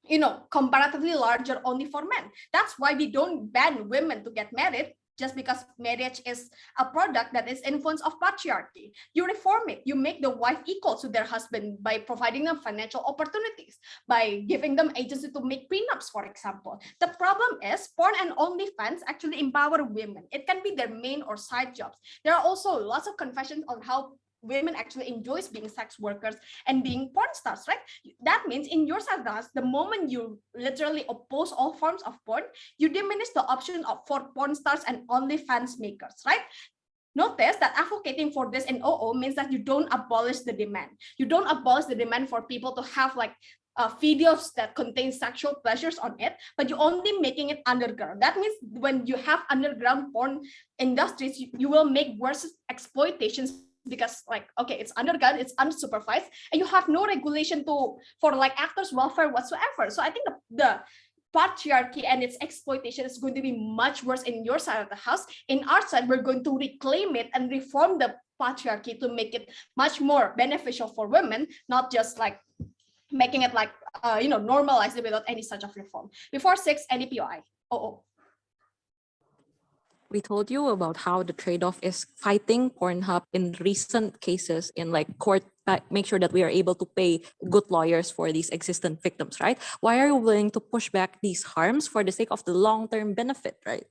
you know, comparatively larger only for men. That's why we don't ban women to get married just because marriage is a product that is influence of patriarchy. You reform it. You make the wife equal to their husband by providing them financial opportunities, by giving them agency to make prenups, for example. The problem is porn and OnlyFans actually empower women. It can be their main or side jobs. There are also lots of confessions on how women actually enjoys being sex workers and being porn stars, right? That means in your stance, the moment you literally oppose all forms of porn, you diminish the option for porn stars and OnlyFans makers, right? notice that advocating for this in OO means that you don't abolish the demand. You don't abolish the demand for people to have like videos that contain sexual pleasures on it, but you're only making it underground. That means when you have underground porn industries, you will make worse exploitations, because like, okay, it's underground, it's unsupervised, and you have no regulation for like actors' welfare whatsoever. So I think the patriarchy and its exploitation is going to be much worse in your side of the house. In our side, we're going to reclaim it and reform the patriarchy to make it much more beneficial for women, not just like making it like normalize it without any such of reform. Before 6, any POI. We told you about how the trade-off is fighting Pornhub in recent cases in like court, make sure that we are able to pay good lawyers for these existent victims, right? Why are you willing to push back these harms for the sake of the long-term benefit, right?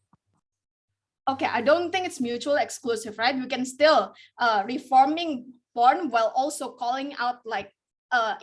Okay, I don't think it's mutually exclusive, right? We can still reforming porn while also calling out like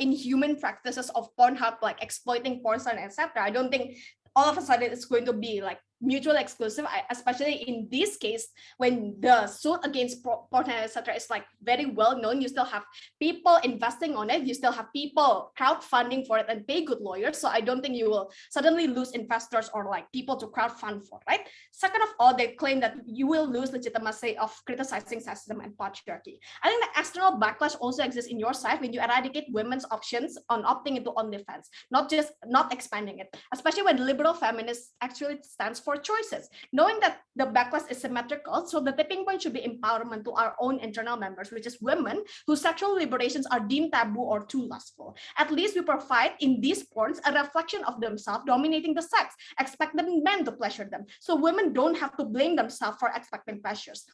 inhuman practices of Pornhub, like exploiting porn stars, etc. I don't think all of a sudden it's going to be like mutually exclusive, especially in this case when the suit against Pornhub, etc. is like very well known. You still have people investing on it, you still have people crowdfunding for it and pay good lawyers. So I don't think you will suddenly lose investors or like people to crowdfund for, right? Second of all, they claim that you will lose legitimacy of criticizing sexism and patriarchy. I think the external backlash also exists in your side when you eradicate women's options on opting into OnlyFans, not expanding it, especially when liberal feminists actually stands for choices. Knowing that the backlash is symmetrical, so the tipping point should be empowerment to our own internal members, which is women whose sexual liberations are deemed taboo or too lustful. At least we provide in these porns a reflection of themselves dominating the sex, expecting men to pleasure them. So women don't have to blame themselves for expecting pleasures.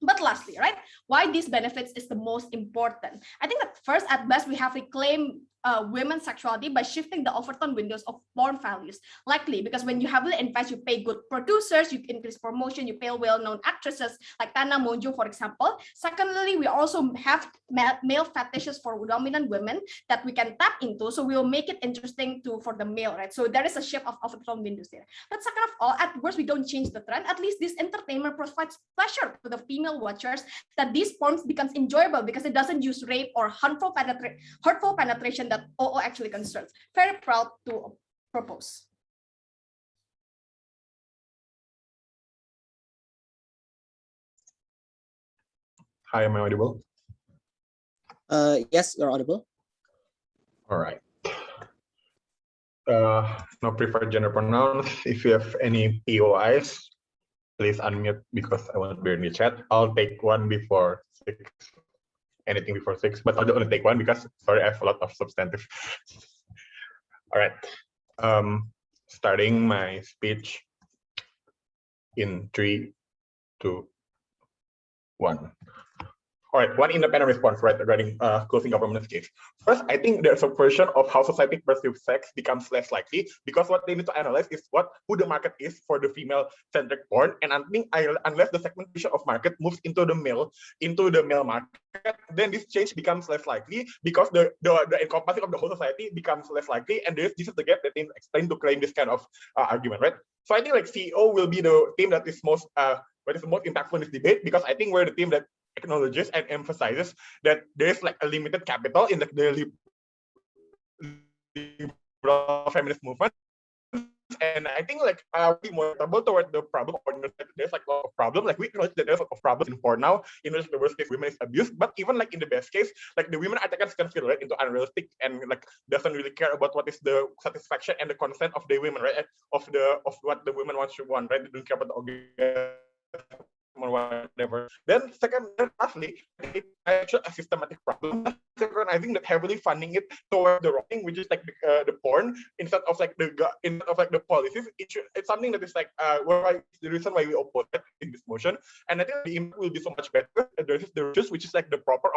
But lastly, right, why these benefits is the most important. I think that first, at best, we have reclaimed women's sexuality by shifting the Overton windows of porn values. Likely, because when you heavily invest, you pay good producers, you increase promotion, you pay well-known actresses like Tana Monjo, for example. Secondly, we also have male fetishes for dominant women that we can tap into, so we'll make it interesting for the male, right? So there is a shift of Overton windows there. But second of all, at worst, we don't change the trend. At least this entertainment provides pleasure to the female watchers, that these forms becomes enjoyable because it doesn't use rape or hurtful penetration that OO actually concerns. Very proud to propose. Hi, am I audible? Yes, you're audible. All right. No preferred gender pronouns. If you have any POIs, please unmute because I want to be in the chat. I'll take one before 6. Anything before 6, but I'll only take one because, sorry, I have a lot of substantive. All right. Starting my speech in 3, 2, 1. All right, one independent response, right, regarding closing government's case. First, I think there's a version of how society perceives sex becomes less likely because what they need to analyze is who the market is for the female-centric porn, and I think unless the segmentation of market moves into the male market, then this change becomes less likely because the encompassing of the whole society becomes less likely, and this is the gap that they explain to claim this kind of argument, right? So I think like CEO will be the team that is most impactful in this debate, because I think we're the team that acknowledges and emphasizes that there's like a limited capital in the liberal feminist movement, and I think like be more able toward the problem, or there's like a lot of problems. Like we acknowledge that there's a lot of problems in porn now, in which the worst case women is abused, but even like in the best case, like the women are taken right into unrealistic and like doesn't really care about what is the satisfaction and the consent of the women, right? Of what the women want, right? They don't care about the orgasm or whatever. Then lastly, it's actually a systematic problem. Recognizing that heavily funding it toward the wrong, which is like the porn, instead of like the policies, it's something that is like the reason why we oppose it in this motion. And I think the impact will be so much better. There is the issues, which is like the proper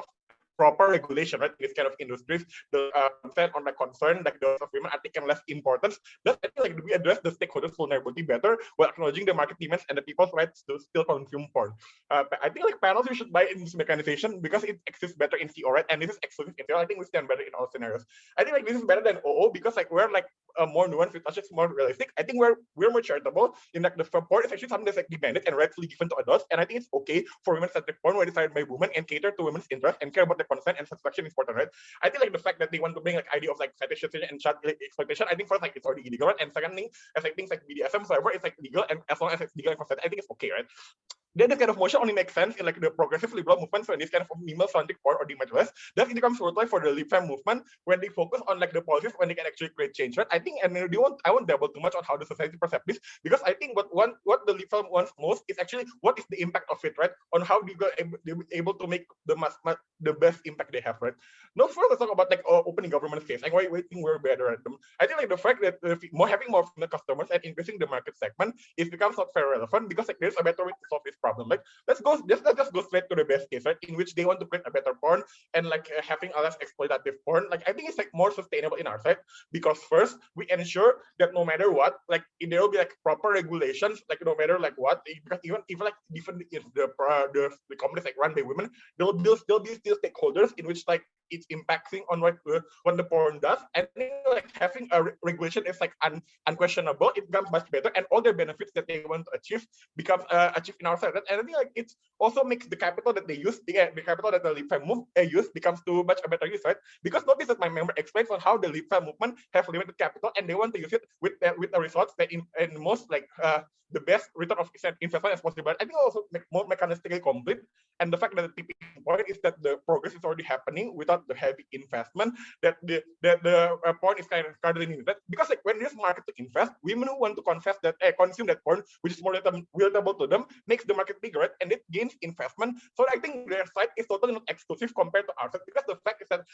regulation, right? In this kind of industries, the consent on the concern, like those of women, are taken less importance. Thus, I think like we address the stakeholders' vulnerability better while acknowledging the market demands and the people's rights to still consume porn. I think like panels, we should buy in this mechanization because it exists better in CO, right? And this is exclusive in CO. I think we stand better in all scenarios. I think like this is better than OO because like we're like more nuanced, we touch it more realistic. I think we're more charitable in that the porn is actually something that's like demanded and rightfully given to adults, and I think it's okay for women-centric porn when decided by women and cater to women's interests and care about their consent and satisfaction is important, right? I think like the fact that they want to bring like idea of like fetishization and child exploitation, I think first like it's already illegal, right? And second thing, as like things like BDSM, whatever, it's like legal, and as long as it's legal and consent, I think it's okay, right? Then this kind of motion only makes sense in like the progressive liberal movement. So in this kind of female-centric porn or dematterialist, then it becomes worthwhile for the lib fem movement when they focus on like the policies when they can actually create change, right? I think, and I won't dabble too much on how the society perceives this, because I think what the lib fem wants most is actually what is the impact of it, right? On how do you able to make the best impact they have, right? Now first let's talk about like opening government space. Like why think we're better at them? I think like the fact that having more female customers and increasing the market segment is becomes not very relevant, because like there's a better way to solve this problem. Like let's just go straight to the best case, right? In which they want to create a better porn and like having a less exploitative porn. Like I think it's like more sustainable in our side, because first we ensure that no matter what, like there will be like proper regulations, like no matter like what, because even if the companies like run by women, there will still be stakeholders in which like it's impacting on what the porn does. And like having a regulation is like unquestionable, it becomes much better, and all the benefits that they want to achieve becomes achieved in our side. And I think like it also makes the capital that they use, the capital that the lib fem move use becomes too much a better use, right? Because notice that my member explains on how the lib fem movement have limited capital and they want to use it with the results that in most like the best return of investment as possible. I think also more mechanistically complete, and the fact that the tipping point is that the progress is already happening without the heavy investment that the porn is kind of currently needed. Because like when there's market to invest, women who want to consume that porn, which is more relatable to them, makes the market bigger, right? And it gains investment. So I think their side is totally not exclusive compared to ours, because the fact is that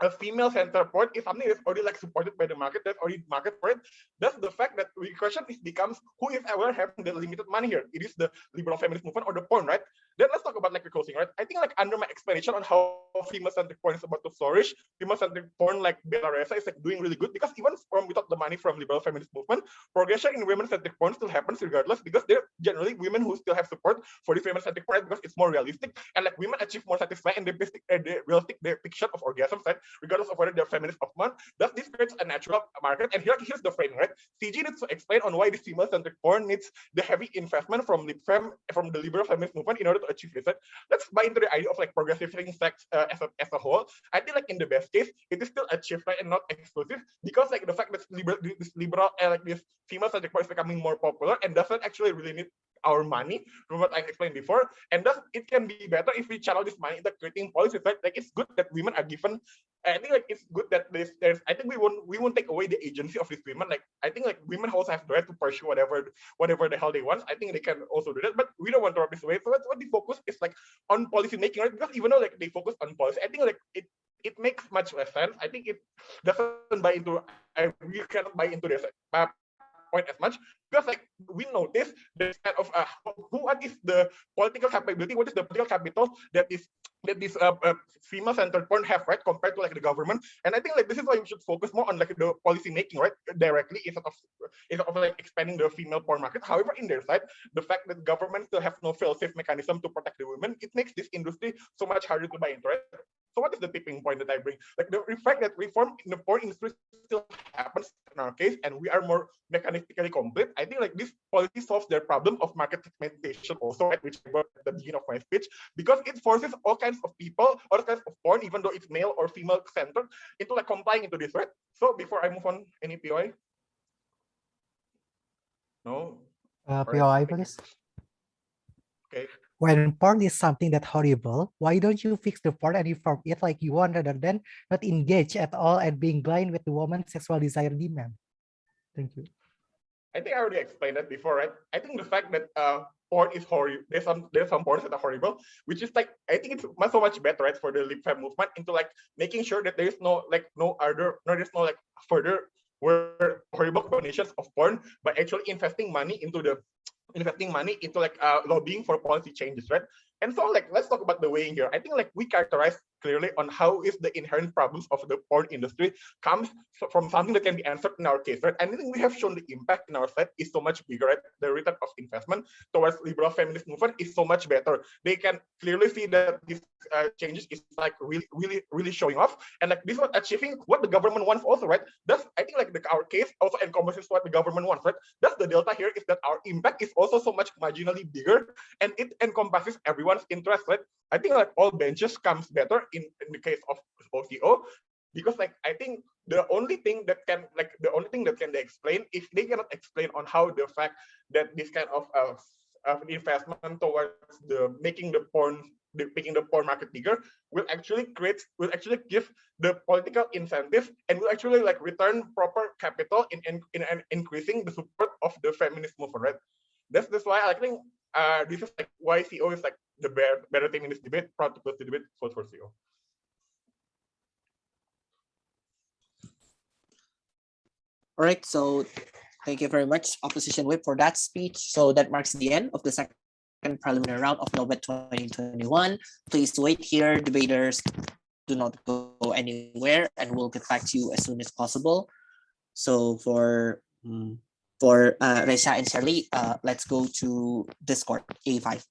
a female-centered porn is something that's already like supported by the market, there's already market for it. That's the fact that the question becomes who is ever having the limited money here? It is the liberal feminist movement or the porn, right? Then let's talk about like the closing, right? I think like under my explanation on how female-centric porn is about to flourish, female-centric porn like Belarus is like doing really good, because even without the money from liberal feminist movement, progression in women-centric porn still happens regardless, because they're generally women who still have support for the female-centric porn, because it's more realistic, and like women achieve more satisfying and the realistic depiction of orgasms, right? Regardless of whether they're feminist or not, thus this creates a natural market. And here's the frame, right? CG needs to explain on why this female-centric porn needs the heavy investment from the liberal feminist movement in order to achieve this. Right? Let's buy into the idea of like progressive sex as a whole. I think like in the best case, it is still achieved, right, and not exclusive, because like the fact that this female-centric porn is becoming more popular and doesn't actually really need our money, from what I explained before, and thus it can be better if we channel this money into creating policies, right? Like it's good that women are given. I think like it's good that there's. I think we won't take away the agency of these women. Like I think like women also have the right to pursue whatever the hell they want. I think they can also do that, but we don't want to rub this away. So that's what the focus is like on policy making, right? Because even though like they focus on policy, I think like it makes much less sense. I think it doesn't buy into. We cannot buy into this point as much, because like we notice this kind of what is the political capability, what is the political capital that this female-centered porn have, right, compared to like the government. And I think like this is why we should focus more on like the policy making, right, directly instead of like expanding the female porn market. However, in their side, the fact that government still have no fail-safe mechanism to protect the women, it makes this industry so much harder to buy into, right? So what is the tipping point that I bring? Like the fact that reform in the porn industry still happens in our case, and we are more mechanistically complete. I think like this policy solves their problem of market segmentation also, right, which I brought at the beginning of my speech, because it forces all kinds of people, all kinds of porn, even though it's male or female centered, into like complying into this, right? So before I move on, any POI? No? POI, please. Okay. When porn is something that's horrible, why don't you fix the porn and reform it like you want, rather than not engage at all and being blind with the woman's sexual desire demand? Thank you. I think I already explained that before, right? I think the fact that porn is horrible, there's some porns that are horrible, which is like, I think it's so much better, right, for the lib fem movement into like making sure that there's no further horrible combinations of porn, but actually investing money into like lobbying for policy changes, right? And so like, let's talk about the weighing here. I think like we characterize clearly on how is the inherent problems of the porn industry comes from something that can be answered in our case, right? And I think we have shown the impact in our slide is so much bigger, right? The return of investment towards liberal feminist movement is so much better. They can clearly see that these changes is like really showing off, and like this was achieving what the government wants also, right? That's, I think like our case also encompasses what the government wants, right? That's the delta here, is that our impact is also so much marginally bigger, and it encompasses everyone's interest, right? I think like all benches comes better in the case of OCO, because like I think the only thing that they explain, if they cannot explain on how the fact that this kind of investment towards making the porn market bigger will actually give the political incentive, and will actually like return proper capital in increasing the support of the feminist movement, right? That's why I think this is like why CO is like the better thing in this debate. Proud to close the debate. Vote for CO. All right, so thank you very much, Opposition Whip, for that speech. So that marks the end of the second preliminary round of NOVED 2021. Please wait here, debaters. Do not go anywhere, and we'll get back to you as soon as possible. So for Reisha and Shirley, let's go to Discord A5.